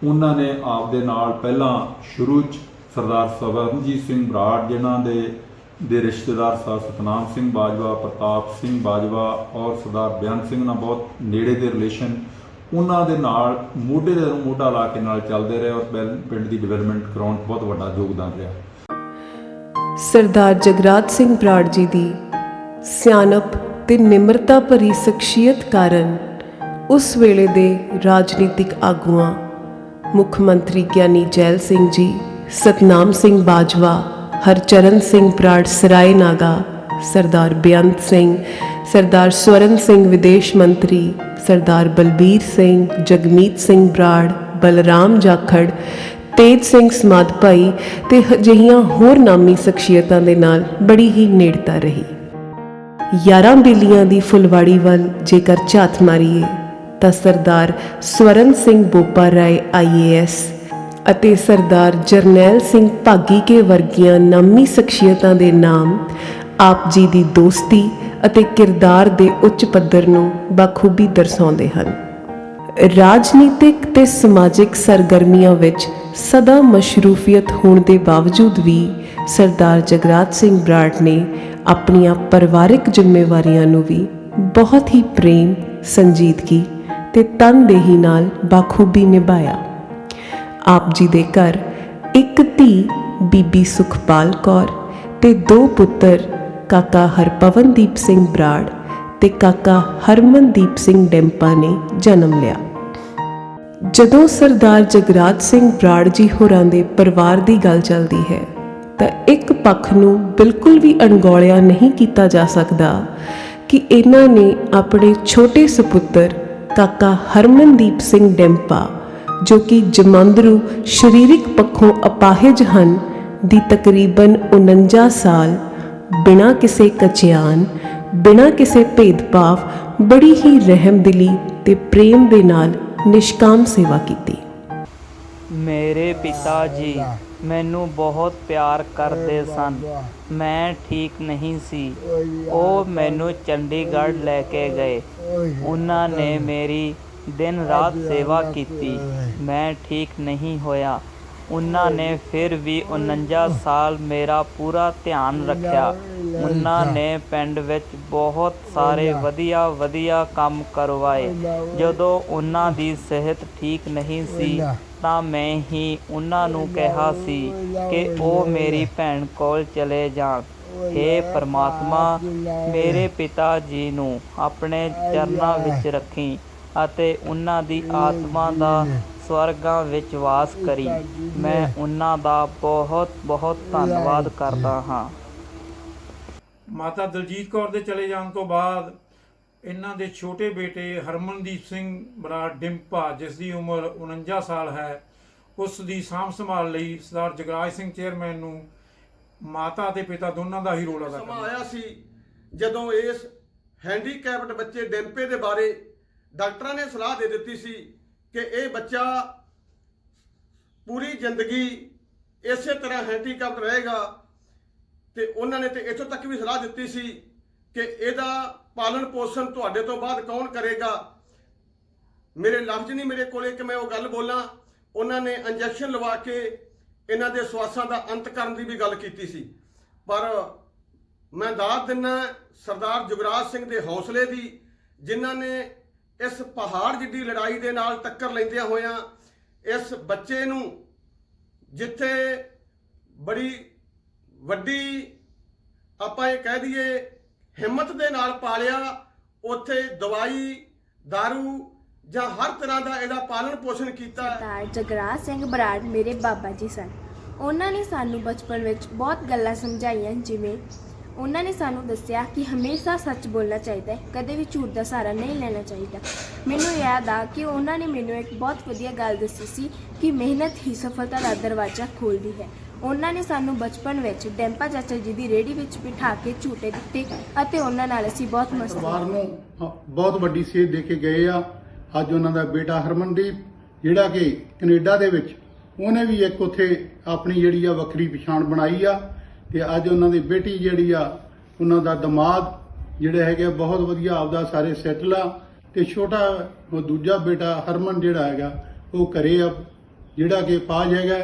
ਉਹਨਾਂ ਨੇ ਆਪ ਦੇ ਨਾਲ ਪਹਿਲਾਂ ਸ਼ੁਰੂ 'ਚ ਸਰਦਾਰ ਸਵਰਨਜੀਤ ਸਿੰਘ ਬਰਾੜ ਜਿਨ੍ਹਾਂ ਦੇ ਰਿਸ਼ਤੇਦਾਰ ਸਤਨਾਮ ਸਿੰਘ ਬਾਜਵਾ, ਪ੍ਰਤਾਪ ਸਿੰਘ ਬਾਜਵਾ ਔਰ ਸਰਦਾਰ ਬੇਅੰਤ ਸਿੰਘ ਨਾਲ ਬਹੁਤ ਨੇੜੇ ਦੇ ਰਿਲੇਸ਼ਨ, ਉਹਨਾਂ ਦੇ ਨਾਲ ਮੋਢੇ ਦੇ ਮੋਢਾ ਲਾ ਕੇ ਨਾਲ ਚੱਲਦੇ ਰਹੇ ਔਰ ਪਿੰਡ ਦੀ ਡਿਵੈਲਪਮੈਂਟ ਕਰਾਉਣ 'ਚ ਬਹੁਤ ਵੱਡਾ ਯੋਗਦਾਨ ਰਿਹਾ। ਸਰਦਾਰ ਜਗਰਾਜ ਸਿੰਘ ਬਰਾੜ ਜੀ ਦੀ ਸਿਆਣਪ ਤੇ ਨਿਮਰਤਾ ਭਰੀ ਸ਼ਖਸੀਅਤ ਕਾਰਨ ਉਸ ਵੇਲੇ ਦੇ ਰਾਜਨੀਤਿਕ ਆਗੂਆਂ ਮੁੱਖ ਮੰਤਰੀ ਗਿਆਨੀ ਜੈਲ ਸਿੰਘ ਜੀ, ਸਤਨਾਮ ਸਿੰਘ ਬਾਜਵਾ, ਹਰਚਰਨ ਸਿੰਘ ਬਰਾੜ ਸਰਾਏ ਨਾਗਾ, ਸਰਦਾਰ ਬੇਅੰਤ ਸਿੰਘ, ਸਰਦਾਰ ਸਵਰਨ ਸਿੰਘ ਵਿਦੇਸ਼ ਮੰਤਰੀ, ਸਰਦਾਰ ਬਲਬੀਰ ਸਿੰਘ, ਜਗਮੀਤ ਸਿੰਘ ਬਰਾੜ, ਬਲਰਾਮ ਜਾਖੜ ਤੇਜ ਸਿੰਘ ਸਮਾਧ ਭਾਈ ਤੇ ਅਜਿਹੀਆਂ ਹੋਰ ਨਾਮੀ ਸ਼ਖਸੀਅਤਾਂ ਦੇ ਨਾਲ ਬੜੀ ਹੀ ਨੇੜਤਾ ਰਹੀ। 11 ਬੇਲੀਆਂ ਦੀ ਫੁਲਵਾੜੀ ਵੱਲ ਜੇਕਰ ਝਾਤ ਮਾਰੀਏ ਤਾਂ ਸਰਦਾਰ ਸਵਰਨ ਸਿੰਘ ਬੋਪਾ ਰਾਏ IAS ਅਤੇ ਸਰਦਾਰ ਜਰਨੈਲ ਸਿੰਘ ਭਾਗੀਕੇ ਵਰਗੀਆਂ ਨਾਮੀ ਸ਼ਖਸੀਅਤਾਂ ਦੇ ਨਾਮ ਆਪ ਜੀ ਦੀ ਦੋਸਤੀ ਅਤੇ ਕਿਰਦਾਰ ਦੇ ਉੱਚ ਪੱਧਰ ਨੂੰ ਬਖੂਬੀ ਦਰਸਾਉਂਦੇ ਹਨ। ਰਾਜਨੀਤਿਕ ਤੇ ਸਮਾਜਿਕ ਸਰਗਰਮੀਆਂ ਵਿੱਚ ਸਦਾ ਮਸ਼ਰੂਫੀਅਤ ਹੋਣ ਦੇ ਬਾਵਜੂਦ ਵੀ ਸਰਦਾਰ ਜਗਰਾਜ ਸਿੰਘ ਬਰਾੜ ਨੇ ਆਪਣੀਆਂ ਪਰਿਵਾਰਕ ਜ਼ਿੰਮੇਵਾਰੀਆਂ ਨੂੰ ਵੀ ਬਹੁਤ ਹੀ ਪ੍ਰੇਮ, ਸੰਜੀਦਗੀ ਤੇ ਤਨਦੇਹੀ ਨਾਲ ਬਾਖੂਬੀ ਨਿਭਾਇਆ। ਆਪ ਜੀ ਦੇ ਘਰ ਇੱਕ ਧੀ ਬੀਬੀ ਸੁਖਪਾਲ ਕੌਰ ਤੇ 2 ਪੁੱਤਰ ਕਾਕਾ ਹਰਪਵਨਦੀਪ ਸਿੰਘ ਬਰਾੜ ਤੇ ਕਾਕਾ ਹਰਮਨਦੀਪ ਸਿੰਘ ਡੈਂਪਾ ਨੇ ਜਨਮ ਲਿਆ। ਜਦੋਂ ਸਰਦਾਰ ਜਗਰਾਜ ਸਿੰਘ ਬਰਾੜ ਜੀ ਹੋਰਾਂ ਦੇ ਪਰਿਵਾਰ ਦੀ ਗੱਲ ਚੱਲਦੀ ਹੈ ਤਾਂ ਇੱਕ ਪੱਖ ਨੂੰ ਬਿਲਕੁਲ ਵੀ ਅਣਗੌਲਿਆ ਨਹੀਂ ਕੀਤਾ ਜਾ ਸਕਦਾ ਕਿ ਇਹਨਾਂ ਨੇ ਆਪਣੇ ਛੋਟੇ ਸੁਪੁੱਤਰ ਕਾਕਾ ਹਰਮਨਦੀਪ ਸਿੰਘ ਡੈਂਪਾ, ਜੋ ਕਿ ਜਮਾਂਦਰੂ ਸਰੀਰਕ ਪੱਖੋਂ ਅਪਾਹਿਜ ਹਨ, ਦੀ ਤਕਰੀਬਨ 49 ਸਾਲ ਬਿਨਾਂ ਕਿਸੇ ਕਚਿਆਨ, ਬਿਨਾਂ ਕਿਸੇ ਭੇਦਭਾਵ ਬੜੀ ਹੀ ਰਹਿਮਦਿਲੀ ਤੇ ਪ੍ਰੇਮ ਦੇ ਨਾਲ ਨਿਸ਼ਕਾਮ ਸੇਵਾ ਕੀਤੀ। ਮੇਰੇ ਪਿਤਾ ਜੀ ਮੈਨੂੰ ਬਹੁਤ ਪਿਆਰ ਕਰਦੇ ਸਨ। ਮੈਂ ਠੀਕ ਨਹੀਂ ਸੀ। ਉਹ ਮੈਨੂੰ ਚੰਡੀਗੜ੍ਹ ਲੈ ਕੇ ਗਏ। ਉਹਨਾਂ ਨੇ ਮੇਰੀ ਦਿਨ ਰਾਤ ਸੇਵਾ ਕੀਤੀ। ਮੈਂ ਠੀਕ ਨਹੀਂ ਹੋਇਆ। ਉਹਨਾਂ ਨੇ ਫਿਰ ਵੀ 49 ਸਾਲ ਮੇਰਾ ਪੂਰਾ ਧਿਆਨ ਰੱਖਿਆ। ਉਹਨਾਂ ਨੇ ਪਿੰਡ ਵਿੱਚ ਬਹੁਤ ਸਾਰੇ ਵਧੀਆ ਕੰਮ ਕਰਵਾਏ। ਜਦੋਂ ਉਹਨਾਂ ਦੀ ਸਿਹਤ ਠੀਕ ਨਹੀਂ ਸੀ ਤਾਂ ਮੈਂ ਹੀ ਉਹਨਾਂ ਨੂੰ ਕਿਹਾ ਸੀ ਕਿ ਉਹ ਮੇਰੀ ਭੈਣ ਕੋਲ ਚਲੇ ਜਾਣ। ਹੇ ਪਰਮਾਤਮਾ, ਮੇਰੇ ਪਿਤਾ ਜੀ ਨੂੰ ਆਪਣੇ ਚਰਨਾਂ ਵਿੱਚ ਰੱਖੀ ਅਤੇ ਉਹਨਾਂ ਦੀ ਆਤਮਾ ਦਾ ਸਵਰਗਾਂ ਵਿੱਚ ਵਾਸ ਕਰੀ। ਮੈਂ ਉਹਨਾਂ ਦਾ ਬਹੁਤ ਧੰਨਵਾਦ ਕਰਦਾ ਹਾਂ। ਮਾਤਾ ਦਲਜੀਤ ਕੌਰ ਦੇ ਚਲੇ ਜਾਣ ਤੋਂ ਬਾਅਦ ਇਹਨਾਂ ਦੇ ਛੋਟੇ ਬੇਟੇ ਹਰਮਨਦੀਪ ਸਿੰਘ ਬਰਾੜ ਡਿੰਪਾ, ਜਿਸ ਦੀ ਉਮਰ 49 ਸਾਲ ਹੈ, ਉਸ ਦੀ ਸਾਂਭ ਸੰਭਾਲ ਲਈ ਸਰਦਾਰ ਜਗਰਾਜ ਸਿੰਘ ਚੇਅਰਮੈਨ ਨੂੰ ਮਾਤਾ ਅਤੇ ਪਿਤਾ ਦੋਨਾਂ ਦਾ ਹੀ ਰੋਲ ਅਦਾ ਕਰਨਾ ਆਇਆ ਸੀ। ਜਦੋਂ ਇਸ ਹੈਂਡੀਕੈਪਡ ਬੱਚੇ ਡਿੰਪੇ ਦੇ ਬਾਰੇ ਡਾਕਟਰਾਂ ਨੇ ਸਲਾਹ ਦੇ ਦਿੱਤੀ ਸੀ ਕਿ ਇਹ ਬੱਚਾ ਪੂਰੀ ਜ਼ਿੰਦਗੀ ਇਸੇ ਤਰ੍ਹਾਂ ਹੈਂਡੀਕੈਪਡ ਰਹੇਗਾ, ਤੇ ਉਹਨਾਂ ਨੇ ਤੇ ਇੱਥੋਂ ਤੱਕ ਵੀ ਸਲਾਹ ਦਿੱਤੀ ਸੀ ਕਿ ਇਹਦਾ ਪਾਲਣ ਪੋਸ਼ਣ ਤੁਹਾਡੇ ਤੋਂ ਬਾਅਦ ਕੌਣ ਕਰੇਗਾ। ਮੇਰੇ ਲਫ਼ਜ਼ ਨਹੀਂ ਮੇਰੇ ਕੋਲੇ ਕਿ ਮੈਂ ਉਹ ਗੱਲ ਬੋਲਾਂ। ਉਹਨਾਂ ਨੇ ਇੰਜੈਕਸ਼ਨ ਲਵਾ ਕੇ ਇਹਨਾਂ ਦੇ ਸਵਾਸਾਂ ਦਾ ਅੰਤ ਕਰਨ ਦੀ ਵੀ ਗੱਲ ਕੀਤੀ ਸੀ। ਪਰ ਮੈਂ ਦਾਤ ਦਿੰਦਾ ਸਰਦਾਰ ਜੁਗਰਾਜ ਸਿੰਘ ਦੇ ਹੌਸਲੇ ਦੀ, ਜਿਨ੍ਹਾਂ ਨੇ ਇਸ ਪਹਾੜ ਜਿੱਡੀ ਲੜਾਈ ਦੇ ਨਾਲ ਟੱਕਰ ਲੈਂਦਿਆਂ ਹੋਇਆਂ ਇਸ ਬੱਚੇ ਨੂੰ ਜਿੱਥੇ ਬੜੀ ਵੱਡੀ ਆਪਾਂ ਇਹ ਕਹਿ ਦਈਏ ਹਿੰਮਤ ਦੇ ਨਾਲ ਪਾਲਿਆ, ਉੱਥੇ ਦਵਾਈ ਦਾਰੂ ਜਾਂ ਹਰ ਤਰ੍ਹਾਂ ਦਾ ਇਹਦਾ ਪਾਲਣ ਪੋਸ਼ਣ ਕੀਤਾ। ਸਰਦਾਰ ਜਗਰਾਜ ਸਿੰਘ ਬਰਾੜ ਮੇਰੇ ਬਾਬਾ ਜੀ ਸਨ। ਉਹਨਾਂ ਨੇ ਸਾਨੂੰ ਬਚਪਨ ਵਿੱਚ ਬਹੁਤ ਗੱਲਾਂ ਸਮਝਾਈਆਂ, ਜਿਵੇਂ ਉਹਨਾਂ ਨੇ ਸਾਨੂੰ ਦੱਸਿਆ ਕਿ ਹਮੇਸ਼ਾ ਸੱਚ ਬੋਲਣਾ ਚਾਹੀਦਾ ਹੈ, ਕਦੇ ਵੀ ਝੂਠ ਦਾ ਸਹਾਰਾ ਨਹੀਂ ਲੈਣਾ ਚਾਹੀਦਾ। ਮੈਨੂੰ ਯਾਦ ਆ ਕਿ ਉਹਨਾਂ ਨੇ ਮੈਨੂੰ ਇੱਕ ਬਹੁਤ ਵਧੀਆ ਗੱਲ ਦੱਸੀ ਸੀ ਕਿ ਮਿਹਨਤ ਹੀ ਸਫਲਤਾ ਦਾ ਦਰਵਾਜ਼ਾ ਖੋਲ੍ਹਦੀ ਹੈ। ਉਹਨਾਂ ਨੇ ਸਾਨੂੰ ਬਚਪਨ ਵਿੱਚ ਡੈਂਪਾ ਚਾਚਾ ਜੀ ਦੀ ਰੇਹੜੀ ਵਿੱਚ ਬਿਠਾ ਕੇ ਝੂਟੇ ਦਿੱਤੇ ਅਤੇ ਉਹਨਾਂ ਨਾਲ ਅਸੀਂ ਬਹੁਤ ਮਸਤੀ ਪਰਿਵਾਰ ਨੂੰ ਬਹੁਤ ਵੱਡੀ ਸੇਧ ਦੇ ਕੇ ਗਏ ਆ। ਅੱਜ ਉਹਨਾਂ ਦਾ ਬੇਟਾ ਹਰਮਨਦੀਪ, ਜਿਹੜਾ ਕਿ ਕੈਨੇਡਾ ਦੇ ਵਿੱਚ, ਉਹਨੇ ਵੀ ਇੱਕ ਉੱਥੇ ਆਪਣੀ ਜਿਹੜੀ ਆ ਵੱਖਰੀ ਪਛਾਣ ਬਣਾਈ ਆ, ਤੇ ਅੱਜ ਉਹਨਾਂ ਦੀ ਬੇਟੀ ਜਿਹੜੀ ਆ, ਉਹਨਾਂ ਦਾ ਦਮਾਦ ਜਿਹੜੇ ਹੈਗੇ ਬਹੁਤ ਵਧੀਆ ਆਪਦਾ ਸਾਰੇ ਸੈਟਲ ਆ, ਤੇ ਛੋਟਾ ਉਹ ਦੂਜਾ ਬੇਟਾ ਹਰਮਨ ਜਿਹੜਾ ਹੈਗਾ ਉਹ ਘਰੇ ਆ, ਜਿਹੜਾ ਕਿ ਪਾਜ ਹੈਗਾ,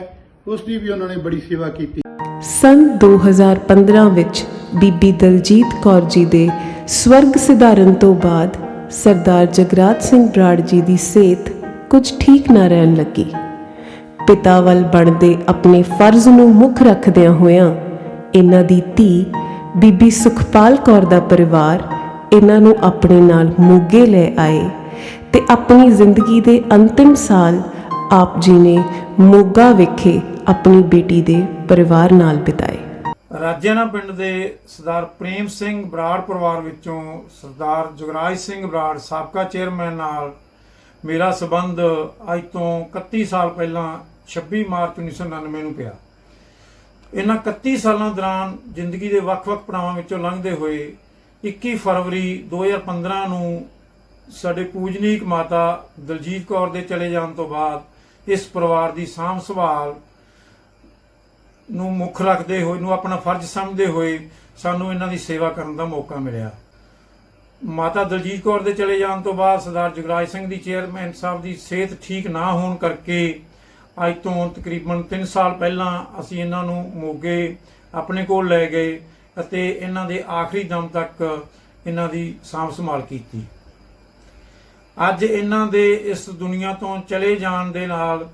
ਉਸ ਦੀ ਵੀ ਉਹਨਾਂ ਨੇ ਬੜੀ ਸੇਵਾ ਕੀਤੀ। ਸੰਨ 2015 ਵਿੱਚ ਬੀਬੀ ਦਲਜੀਤ ਕੌਰ ਜੀ ਦੇ ਸਵਰਗ ਸਿਧਾਰਨ ਤੋਂ ਬਾਅਦ ਸਰਦਾਰ ਜਗਰਾਜ ਸਿੰਘ ਬਰਾੜ ਜੀ ਦੀ ਸਿਹਤ ਕੁਝ ਠੀਕ ਨਾ ਰਹਿਣ ਲੱਗੀ। ਪਿਤਾ ਵੱਲ ਬਣਦੇ ਆਪਣੇ ਫਰਜ਼ ਨੂੰ ਮੁੱਖ ਰੱਖਦਿਆਂ ਹੋਇਆਂ ਇਹਨਾਂ ਦੀ ਧੀ ਬੀਬੀ ਸੁਖਪਾਲ ਕੌਰ ਦਾ ਪਰਿਵਾਰ ਇਹਨਾਂ ਨੂੰ ਆਪਣੇ ਨਾਲ ਮੋਗੇ ਲੈ ਆਏ ਤੇ ਆਪਣੀ ਜ਼ਿੰਦਗੀ ਦੇ ਅੰਤਿਮ ਸਾਲ ਆਪ ਜੀ ਨੇ ਮੋਗਾ ਵਿਖੇ ਆਪਣੀ ਬੇਟੀ ਦੇ ਪਰਿਵਾਰ ਨਾਲ ਬਿਤਾਏ। ਰਾਜਿਆਣਾ ਪਿੰਡ ਦੇ ਸਰਦਾਰ ਪ੍ਰੇਮ ਸਿੰਘ ਬਰਾੜ ਪਰਿਵਾਰ ਵਿੱਚੋਂ ਸਰਦਾਰ ਜਗਰਾਜ ਸਿੰਘ ਬਰਾੜ ਸਾਬਕਾ ਚੇਅਰਮੈਨ ਨਾਲ ਮੇਰਾ ਸਬੰਧ ਅੱਜ ਤੋਂ 31 ਸਾਲ ਪਹਿਲਾਂ 26 ਮਾਰਚ 1999 ਨੂੰ ਪਿਆ। ਇਹਨਾਂ 31 ਸਾਲਾਂ ਦੌਰਾਨ ਜ਼ਿੰਦਗੀ ਦੇ ਵੱਖ-ਵੱਖ ਪੜਾਵਾਂ ਵਿੱਚੋਂ ਲੰਘਦੇ ਹੋਏ 21 ਫਰਵਰੀ 2015 ਨੂੰ ਸਾਡੇ ਪੂਜਨੀਕ ਮਾਤਾ ਦਲਜੀਤ ਕੌਰ ਦੇ ਚਲੇ ਜਾਣ ਤੋਂ ਬਾਅਦ ਇਸ ਪਰਿਵਾਰ ਦੀ ਸਾਂਭ ਸੰਭਾਲ ਨੂੰ ਮੁੱਖ ਰੱਖਦੇ ਹੋਏ, ਨੂੰ ਆਪਣਾ ਫਰਜ਼ ਸਮਝਦੇ ਹੋਏ ਸਾਨੂੰ ਇਹਨਾਂ ਦੀ ਸੇਵਾ ਕਰਨ ਦਾ ਮੌਕਾ ਮਿਲਿਆ। ਮਾਤਾ ਦਲਜੀਤ ਕੌਰ ਦੇ ਚਲੇ ਜਾਣ ਤੋਂ ਬਾਅਦ ਸਰਦਾਰ ਜੁਗਰਾਜ ਸਿੰਘ ਦੀ ਚੇਅਰਮੈਨ ਸਾਹਿਬ ਦੀ ਸਿਹਤ ਠੀਕ ਨਾ ਹੋਣ ਕਰਕੇ ਅੱਜ ਤੋਂ ਤਕਰੀਬਨ 3 ਸਾਲ ਪਹਿਲਾਂ ਅਸੀਂ ਇਹਨਾਂ ਨੂੰ ਮੋਗੇ ਆਪਣੇ ਕੋਲ ਲੈ ਗਏ ਅਤੇ ਇਹਨਾਂ ਦੇ ਆਖਰੀ ਦਮ ਤੱਕ ਇਹਨਾਂ ਦੀ ਸਾਂਭ ਸੰਭਾਲ ਕੀਤੀ। ਅੱਜ ਇਹਨਾਂ ਦੇ ਇਸ ਦੁਨੀਆ ਤੋਂ ਚਲੇ ਜਾਣ ਦੇ ਨਾਲ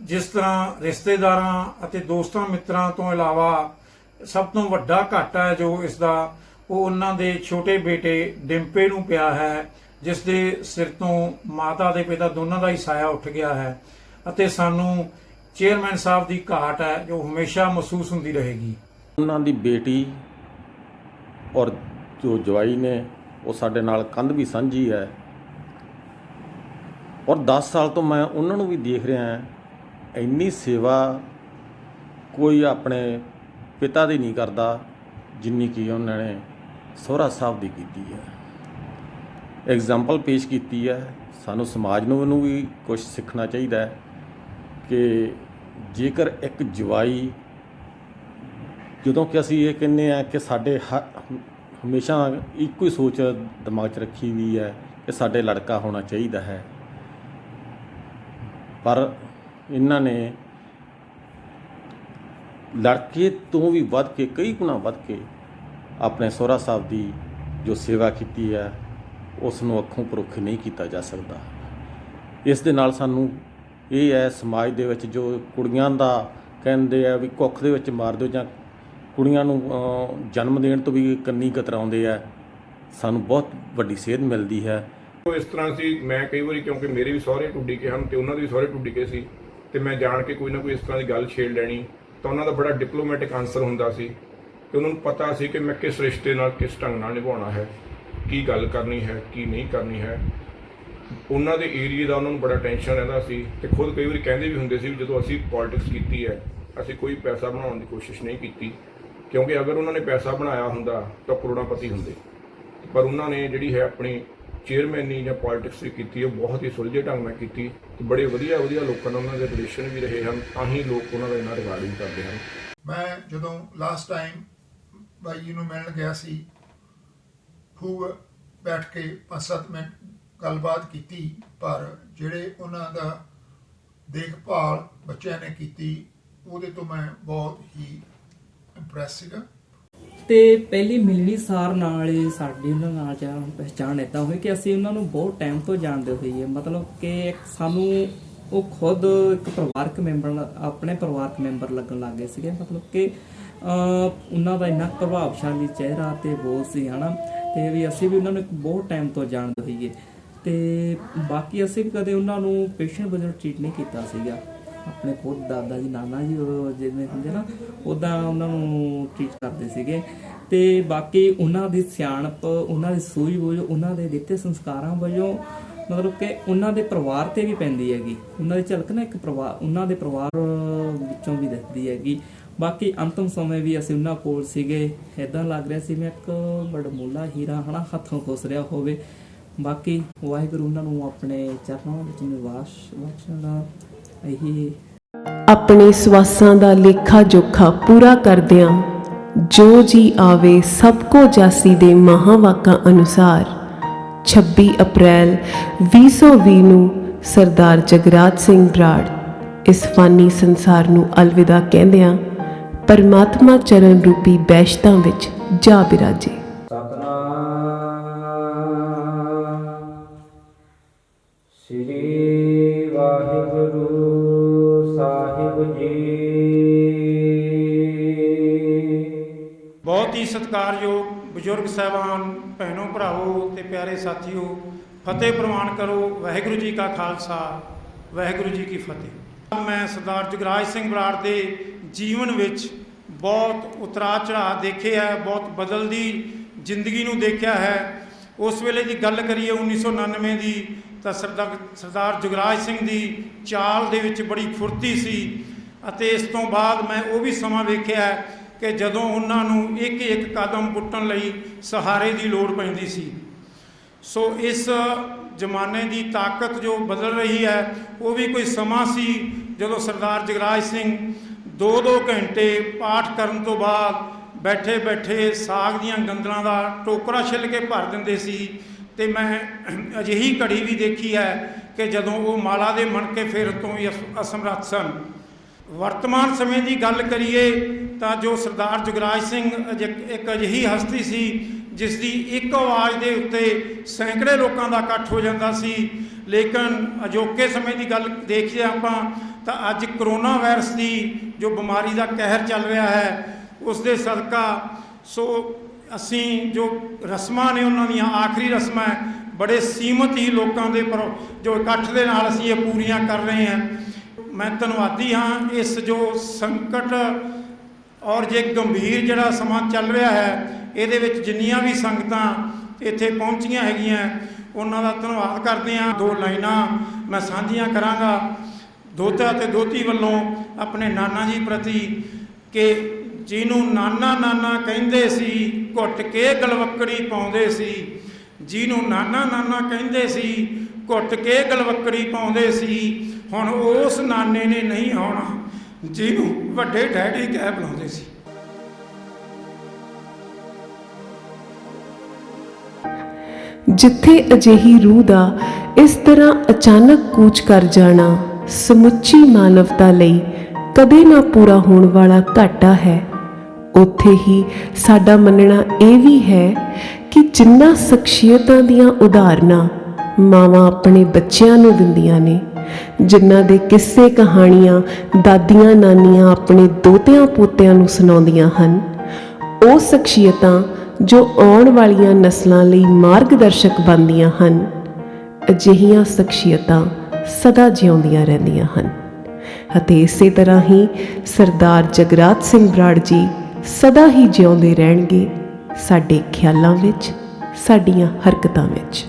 ਜਿਸ ਤਰ੍ਹਾਂ ਰਿਸ਼ਤੇਦਾਰਾਂ ਅਤੇ ਦੋਸਤਾਂ ਮਿੱਤਰਾਂ ਤੋਂ ਇਲਾਵਾ ਸਭ ਤੋਂ ਵੱਡਾ ਘਾਟਾ ਹੈ ਜੋ ਇਸ ਦਾ, ਉਹ ਉਹਨਾਂ ਦੇ ਛੋਟੇ ਬੇਟੇ ਡਿੰਪੇ ਨੂੰ ਪਿਆ ਹੈ, ਜਿਸ ਦੇ ਸਿਰ ਤੋਂ ਮਾਤਾ ਦੇ ਪਿਤਾ ਦੋਨਾਂ ਦਾ ਹੀ ਸਾਇਆ ਉੱਠ ਗਿਆ ਹੈ ਅਤੇ ਸਾਨੂੰ ਚੇਅਰਮੈਨ ਸਾਹਿਬ ਦੀ ਘਾਟ ਹੈ ਜੋ ਹਮੇਸ਼ਾ ਮਹਿਸੂਸ ਹੁੰਦੀ ਰਹੇਗੀ। ਉਹਨਾਂ ਦੀ ਬੇਟੀ ਔਰ ਜੋ ਜਵਾਈ ਨੇ ਉਹ ਸਾਡੇ ਨਾਲ ਕੰਧ ਵੀ ਸਾਂਝੀ ਹੈ ਔਰ 10 ਸਾਲ ਤੋਂ ਮੈਂ ਉਹਨਾਂ ਨੂੰ ਵੀ ਦੇਖ ਰਿਹਾ ਹਾਂ। ਇੰਨੀ ਸੇਵਾ ਕੋਈ ਆਪਣੇ ਪਿਤਾ ਦੀ ਨਹੀਂ ਕਰਦਾ ਜਿੰਨੀ ਕਿ ਉਹਨਾਂ ਨੇ ਸਹੁਰਾ ਸਾਹਿਬ ਦੀ ਕੀਤੀ ਹੈ। ਐਗਜ਼ਾਮਪਲ ਪੇਸ਼ ਕੀਤੀ ਹੈ। ਸਾਨੂੰ ਸਮਾਜ ਨੂੰ ਵੀ ਕੁਝ ਸਿੱਖਣਾ ਚਾਹੀਦਾ ਹੈ ਕਿ ਜੇਕਰ ਇੱਕ ਜਵਾਈ, ਜਦੋਂ ਕਿ ਅਸੀਂ ਇਹ ਕਹਿੰਦੇ ਹਾਂ ਕਿ ਸਾਡੇ ਹਮੇਸ਼ਾ ਇੱਕੋ ਹੀ ਸੋਚ ਦਿਮਾਗ 'ਚ ਰੱਖੀ ਵੀ ਹੈ ਕਿ ਸਾਡੇ ਲੜਕਾ ਹੋਣਾ ਚਾਹੀਦਾ ਹੈ, ਪਰ ਇਹਨਾਂ ਨੇ ਲੜਕੇ ਤੋਂ ਵੀ ਵੱਧ ਕੇ, ਕਈ ਗੁਣਾ ਵੱਧ ਕੇ ਆਪਣੇ ਸਹੁਰਾ ਸਾਹਿਬ ਦੀ ਜੋ ਸੇਵਾ ਕੀਤੀ ਹੈ ਉਸ ਨੂੰ ਅੱਖੋਂ ਪਰੋਖੇ ਨਹੀਂ ਕੀਤਾ ਜਾ ਸਕਦਾ। ਇਸ ਦੇ ਨਾਲ ਸਾਨੂੰ ਇਹ ਹੈ, ਸਮਾਜ ਦੇ ਵਿੱਚ ਜੋ ਕੁੜੀਆਂ ਦਾ ਕਹਿੰਦੇ ਆ ਵੀ ਕੁੱਖ ਦੇ ਵਿੱਚ ਮਾਰ ਦਿਓ ਜਾਂ ਕੁੜੀਆਂ ਨੂੰ ਜਨਮ ਦੇਣ ਤੋਂ ਵੀ ਕੰਨੀ ਕਤਰਾਉਂਦੇ ਆ, ਸਾਨੂੰ ਬਹੁਤ ਵੱਡੀ ਸੇਧ ਮਿਲਦੀ ਹੈ। ਇਸ ਤਰ੍ਹਾਂ ਸੀ, ਮੈਂ ਕਈ ਵਾਰੀ ਕਿਉਂਕਿ ਮੇਰੇ ਵੀ ਸਹੁਰੇ ਟੁੱਡੀ ਕੇ ਹਨ ਤੇ ਉਹਨਾਂ ਦੇ ਵੀ ਸਹੁਰੇ ਟੁੱਡੀ ਕੇ ਸੀ ਤੇ ਮੈਂ ਜਾਣ ਕੇ ਕੋਈ ਨਾ ਕੋਈ ਇਸ ਤਰ੍ਹਾਂ ਦੀ ਗੱਲ ਛੇੜ ਲੈਣੀ ਤਾਂ ਉਹਨਾਂ ਦਾ ਬੜਾ ਡਿਪਲੋਮੈਟਿਕ ਆਨਸਰ ਹੁੰਦਾ ਸੀ ਕਿ ਉਹਨਾਂ ਨੂੰ ਪਤਾ ਸੀ ਕਿ ਮੈਂ ਕਿਸ ਰਿਸ਼ਤੇ ਨਾਲ ਕਿਸ ਢੰਗ ਨਾਲ ਨਿਭਾਉਣਾ ਹੈ, ਕੀ ਗੱਲ ਕਰਨੀ ਹੈ, ਕੀ ਨਹੀਂ ਕਰਨੀ ਹੈ। ਉਹਨਾਂ ਦੇ ਏਰੀਏ ਦਾ ਉਹਨਾਂ ਨੂੰ ਬੜਾ ਟੈਨਸ਼ਨ ਰਹਿੰਦਾ ਸੀ ਤੇ ਖੁਦ ਕਈ ਵਾਰੀ ਕਹਿੰਦੇ ਵੀ ਹੁੰਦੇ ਸੀ ਵੀ ਜਦੋਂ ਅਸੀਂ ਪੋਲਿਟਿਕਸ ਕੀਤੀ ਹੈ ਅਸੀਂ ਕੋਈ ਪੈਸਾ ਬਣਾਉਣ ਦੀ ਕੋਸ਼ਿਸ਼ ਨਹੀਂ ਕੀਤੀ, ਕਿਉਂਕਿ ਅਗਰ ਉਹਨਾਂ ਨੇ ਪੈਸਾ ਬਣਾਇਆ ਹੁੰਦਾ ਤਾਂ ਕਰੋੜਾਪਤੀ ਹੁੰਦੇ, ਪਰ ਉਹਨਾਂ ਨੇ ਜਿਹੜੀ ਹੈ ਆਪਣੀ ਚੇਅਰਮੈਨੀ ਜਾਂ ਪੋਲਿਟਿਕਸ ਕੀਤੀ ਉਹ ਬਹੁਤ ਹੀ ਸੁਲਝੇ ਢੰਗ ਨਾਲ ਕੀਤੀ ਤੇ ਬੜੇ ਵਧੀਆ ਲੋਕਾਂ ਨਾਲ ਉਹਨਾਂ ਦੇ ਰਿਲੇਸ਼ਨ ਵੀ ਰਹੇ ਹਨ, ਤਾਂ ਹੀ ਲੋਕ ਉਹਨਾਂ ਦਾ ਇੰਨਾ ਰਿਗਾਰਡਿੰਗ ਕਰਦੇ ਹਨ। ਮੈਂ ਜਦੋਂ ਲਾਸਟ ਟਾਈਮ ਬਾਈ ਜੀ ਨੂੰ ਮਿਲਣ ਗਿਆ ਸੀ, ਖੂਬ ਬੈਠ ਕੇ 5-7 ਮਿੰਟ ਗੱਲਬਾਤ ਕੀਤੀ, ਪਰ ਜਿਹੜੇ ਉਹਨਾਂ ਦਾ ਦੇਖਭਾਲ ਬੱਚਿਆਂ ਨੇ ਕੀਤੀ ਉਹਦੇ ਤੋਂ ਮੈਂ ਬਹੁਤ ਹੀ ਇੰਪ੍ਰੈਸ ਸੀਗਾ। ਤੇ ਪਹਿਲੀ ਮਿਲਣੀ ਸਾਰ ਨਾਲ ਹੀ ਸਾਡੀ ਉਹਨਾਂ ਨਾਲ ਜਾਣ ਪਹਿਚਾਣ ਇੱਦਾਂ ਹੋਈ ਕਿ ਅਸੀਂ ਉਹਨਾਂ ਨੂੰ ਬਹੁਤ ਟਾਈਮ ਤੋਂ ਜਾਣਦੇ ਹੋਈਏ, ਮਤਲਬ ਕਿ ਸਾਨੂੰ ਉਹ ਖੁਦ ਇੱਕ ਪਰਿਵਾਰਕ ਮੈਂਬਰ, ਆਪਣੇ ਪਰਿਵਾਰਕ ਮੈਂਬਰ ਲੱਗਣ ਲੱਗ ਗਏ ਸੀਗੇ। ਮਤਲਬ ਕਿ ਉਹਨਾਂ ਦਾ ਇੰਨਾ ਪ੍ਰਭਾਵਸ਼ਾਲੀ ਚਿਹਰਾ ਤੇ ਬੋਲ ਸੀ ਹੈ ਨਾ, ਤੇ ਵੀ ਅਸੀਂ ਵੀ ਉਹਨਾਂ ਨੂੰ ਇੱਕ ਬਹੁਤ ਟਾਈਮ ਤੋਂ ਜਾਣਦੇ ਹੋਈਏ। ਤੇ ਬਾਕੀ ਅਸੀਂ ਵੀ ਕਦੇ ਉਹਨਾਂ ਨੂੰ ਪੇਸ਼ੈਂਟ ਵਜੋਂ ਟ੍ਰੀਟ ਨਹੀਂ ਕੀਤਾ ਸੀਗਾ। ਆਪਣੇ ਖੁਦ ਦਾਦਾ ਜੀ, ਨਾਨਾ ਜੀ ਜਿਵੇਂ ਹੁੰਦੇ ਨਾ ਉੱਦਾਂ ਉਹਨਾਂ ਨੂੰ ਟ੍ਰੀਟ ਕਰਦੇ ਸੀਗੇ। ਤੇ ਬਾਕੀ ਉਹਨਾਂ ਦੀ ਸਿਆਣਪ, ਉਹਨਾਂ ਦੀ ਸੂਝ ਬੂਝ, ਉਹਨਾਂ ਦੇ ਦਿੱਤੇ ਸੰਸਕਾਰਾਂ ਵਜੋਂ ਮਤਲਬ ਕਿ ਉਹਨਾਂ ਦੇ ਪਰਿਵਾਰ ਤੇ ਵੀ ਪੈਂਦੀ ਹੈਗੀ। ਉਹਨਾਂ ਦੀ ਝਲਕ ਨਾ ਇੱਕ ਪਰਿਵਾਰ, ਉਹਨਾਂ ਦੇ ਪਰਿਵਾਰ ਵਿੱਚੋਂ ਵੀ ਦਿਖਦੀ ਹੈਗੀ। ਬਾਕੀ ਅੰਤਮ ਸਮੇਂ ਵੀ ਅਸੀਂ ਉਹਨਾਂ ਕੋਲ ਸੀਗੇ, ਇੱਦਾਂ ਲੱਗ ਰਿਹਾ ਸੀ ਮੈਂ ਇੱਕ ਵਡਮੁੱਲਾ ਹੀਰਾ ਹੈ ਨਾ ਹੱਥੋਂ ਖੁੱਸ ਰਿਹਾ ਹੋਵੇ। ਬਾਕੀ ਵਾਹਿਗੁਰੂ ਉਹਨਾਂ ਨੂੰ ਆਪਣੇ ਚਰਨਾਂ ਵਿੱਚ ਨਿਵਾਸ ਬਖਸ਼ਣਾ। ਇਹੀ ਆਪਣੇ ਸਵਾਸਾਂ ਦਾ ਲੇਖਾ ਜੋਖਾ ਪੂਰਾ ਕਰਦਿਆਂ ਜੋ ਜੀ ਆਵੇ ਸਭ ਕੋ ਜਾਸੀ ਦੇ ਮਹਾਵਾਕਾਂ ਅਨੁਸਾਰ 26 ਅਪ੍ਰੈਲ 2020 ਨੂੰ ਸਰਦਾਰ ਜਗਰਾਜ ਸਿੰਘ ਬਰਾੜ ਇਸ ਫਾਨੀ ਸੰਸਾਰ ਨੂੰ ਅਲਵਿਦਾ ਕਹਿੰਦਿਆਂ ਪਰਮਾਤਮਾ ਚਰਨ ਰੂਪੀ ਬੈਸ਼ਤਾਂ ਵਿੱਚ ਜਾ ਬਿਰਾਜੇ। ਸ੍ਰੀ ਵਾਹਿਗੁਰੂ ਸਾਹਿਬ ਜੀ। ਬਹੁਤ ਹੀ ਸਤਿਕਾਰਯੋਗ ਬਜ਼ੁਰਗ ਸਾਹਿਬਾਨ, ਭੈਣੋ ਭਰਾਵੋ ਤੇ ਪਿਆਰੇ ਸਾਥੀਓ, ਫਤਿਹ ਪ੍ਰਵਾਨ ਕਰੋ। ਵਾਹਿਗੁਰੂ ਜੀ ਕਾ ਖਾਲਸਾ, ਵਾਹਿਗੁਰੂ ਜੀ ਕੀ ਫਤਿਹ। ਮੈਂ ਸਰਦਾਰ ਜਗਰਾਜ ਸਿੰਘ ਬਰਾੜ ਦੇ ਜੀਵਨ ਵਿੱਚ ਬਹੁਤ ਉਤਰਾਅ ਚੜ੍ਹਾਅ ਦੇਖੇ ਹੈ, ਬਹੁਤ ਬਦਲਦੀ ਜ਼ਿੰਦਗੀ ਨੂੰ ਦੇਖਿਆ ਹੈ। ਉਸ ਵੇਲੇ ਦੀ ਗੱਲ ਕਰੀਏ 1999 ਦੀ, ਤਾਂ ਸਰਦਾਰ ਜੁਗਰਾਜ ਸਿੰਘ ਦੀ ਚਾਲ ਦੇ ਵਿੱਚ ਬੜੀ ਫੁਰਤੀ ਸੀ। ਅਤੇ ਇਸ ਤੋਂ ਬਾਅਦ ਮੈਂ ਉਹ ਵੀ ਸਮਾਂ ਵੇਖਿਆ ਕਿ ਜਦੋਂ ਉਹਨਾਂ ਨੂੰ ਇੱਕ ਇੱਕ ਕਦਮ ਪੁੱਟਣ ਲਈ ਸਹਾਰੇ ਦੀ ਲੋੜ ਪੈਂਦੀ ਸੀ। ਸੋ ਇਸ ਜ਼ਮਾਨੇ ਦੀ ਤਾਕਤ ਜੋ ਬਦਲ ਰਹੀ ਹੈ, ਉਹ ਵੀ ਕੋਈ ਸਮਾਂ ਸੀ ਜਦੋਂ ਸਰਦਾਰ ਜੁਗਰਾਜ ਸਿੰਘ 2-2 ਘੰਟੇ ਪਾਠ ਕਰਨ ਤੋਂ ਬਾਅਦ ਬੈਠੇ ਬੈਠੇ ਸਾਗ ਦੀਆਂ ਗੰਦਲਾਂ ਦਾ ਟੋਕਰਾ ਛਿੱਲ ਕੇ ਭਰ ਦਿੰਦੇ ਸੀ। ਅਤੇ ਮੈਂ ਅਜਿਹੀ ਘੜੀ ਵੀ ਦੇਖੀ ਹੈ ਕਿ ਜਦੋਂ ਉਹ ਮਾਲਾ ਦੇ ਮਣਕੇ ਫੇਰਨ ਤੋਂ ਵੀ ਅਸਮਰੱਥ ਸਨ। ਵਰਤਮਾਨ ਸਮੇਂ ਦੀ ਗੱਲ ਕਰੀਏ ਤਾਂ ਜੋ ਸਰਦਾਰ ਜੁਗਰਾਜ ਸਿੰਘ ਇੱਕ ਅਜਿਹੀ ਹਸਤੀ ਸੀ ਜਿਸ ਦੀ ਇੱਕ ਆਵਾਜ਼ ਦੇ ਉੱਤੇ ਸੈਂਕੜੇ ਲੋਕਾਂ ਦਾ ਇਕੱਠ ਹੋ ਜਾਂਦਾ ਸੀ। ਲੇਕਿਨ ਅਜੋਕੇ ਸਮੇਂ ਦੀ ਗੱਲ ਦੇਖੀਏ ਆਪਾਂ ਤਾਂ ਅੱਜ ਕਰੋਨਾ ਵਾਇਰਸ ਦੀ ਜੋ ਬਿਮਾਰੀ ਦਾ ਕਹਿਰ ਚੱਲ ਰਿਹਾ ਹੈ, ਉਸ ਦੇ ਸਦਕਾ ਸੋ ਅਸੀਂ ਜੋ ਰਸਮਾਂ ਨੇ ਉਹਨਾਂ ਦੀਆਂ ਆਖਰੀ ਰਸਮਾਂ ਬੜੇ ਸੀਮਤ ਹੀ ਲੋਕਾਂ ਦੇ ਜੋ ਇਕੱਠ ਦੇ ਨਾਲ ਅਸੀਂ ਇਹ ਪੂਰੀਆਂ ਕਰ ਰਹੇ ਹਾਂ। ਮੈਂ ਧੰਨਵਾਦੀ ਹਾਂ। ਇਸ ਜੋ ਸੰਕਟ ਔਰ ਜੇ ਗੰਭੀਰ ਜਿਹੜਾ ਸਮਾਂ ਚੱਲ ਰਿਹਾ ਹੈ, ਇਹਦੇ ਵਿੱਚ ਜਿੰਨੀਆਂ ਵੀ ਸੰਗਤਾਂ ਇੱਥੇ ਪਹੁੰਚੀਆਂ ਹੈਗੀਆਂ, ਉਹਨਾਂ ਦਾ ਧੰਨਵਾਦ ਕਰਦੇ ਹਾਂ। 2 ਲਾਈਨਾਂ ਮੈਂ ਸਾਂਝੀਆਂ ਕਰਾਂਗਾ ਦੋਹਤਾ ਅਤੇ ਦੋਹਤੀ ਵੱਲੋਂ ਆਪਣੇ ਨਾਨਾ ਜੀ ਪ੍ਰਤੀ ਕਿ ਜਿਹਨੂੰ ਨਾਨਾ ਨਾਨਾ ਕਹਿੰਦੇ ਸੀ, ਘੁੱਟ ਕੇ ਗਲਵੱਕੜੀ ਪਾਉਂਦੇ ਸੀ। ਜਿਹਨੂੰ ਨਾਨਾ ਨਾਨਾ ਕਹਿੰਦੇ ਸੀ, ਘੁੱਟ ਕੇ ਗਲਵੱਕੜੀ ਪਾਉਂਦੇ ਸੀ। ਹੁਣ ਉਸ ਨਾਨੇ ਨੇ ਨਹੀਂ ਆਉਣਾ ਜਿਹਨੂੰ ਵੱਡੇ ਡੈਡੀ ਕਹਿ ਬੁਲਾਉਂਦੇ ਸੀ। ਜਿੱਥੇ ਅਜਿਹੀ ਰੂਹ ਦਾ ਇਸ ਤਰ੍ਹਾਂ ਅਚਾਨਕ ਕੂਚ ਕਰ ਜਾਣਾ ਸਮੁੱਚੀ ਮਾਨਵਤਾ ਲਈ ਕਦੇ ਨਾ ਪੂਰਾ ਹੋਣ ਵਾਲਾ ਘਾਟਾ ਹੈ, ਉੱਥੇ ਹੀ ਸਾਡਾ ਮੰਨਣਾ ਇਹ ਵੀ ਹੈ ਕਿ ਜਿਨ੍ਹਾਂ ਸ਼ਖਸੀਅਤਾਂ ਦੀਆਂ ਉਦਾਹਰਨਾਂ ਮਾਵਾਂ ਆਪਣੇ ਬੱਚਿਆਂ ਨੂੰ ਦਿੰਦੀਆਂ ਨੇ, ਜਿਨ੍ਹਾਂ ਦੇ ਕਿੱਸੇ ਕਹਾਣੀਆਂ ਦਾਦੀਆਂ ਨਾਨੀਆਂ ਆਪਣੇ ਦੋਤਿਆਂ ਪੋਤਿਆਂ ਨੂੰ ਸੁਣਾਉਂਦੀਆਂ ਹਨ, ਉਹ ਸ਼ਖਸੀਅਤਾਂ ਜੋ ਆਉਣ ਵਾਲੀਆਂ ਨਸਲਾਂ ਲਈ ਮਾਰਗਦਰਸ਼ਕ ਬਣਦੀਆਂ ਹਨ, ਅਜਿਹੀਆਂ ਸ਼ਖਸੀਅਤਾਂ ਸਦਾ ਜਿਉਂਦੀਆਂ ਰਹਿੰਦੀਆਂ ਹਨ। ਅਤੇ ਇਸੇ ਤਰ੍ਹਾਂ ਹੀ ਸਰਦਾਰ ਜਗਰਾਜ ਸਿੰਘ ਬਰਾੜ ਜੀ ਸਦਾ ਹੀ ਜਿਉਂਦੇ ਰਹਿਣਗੇ ਸਾਡੇ ਖਿਆਲਾਂ ਵਿੱਚ, ਸਾਡੀਆਂ ਹਰਕਤਾਂ ਵਿੱਚ।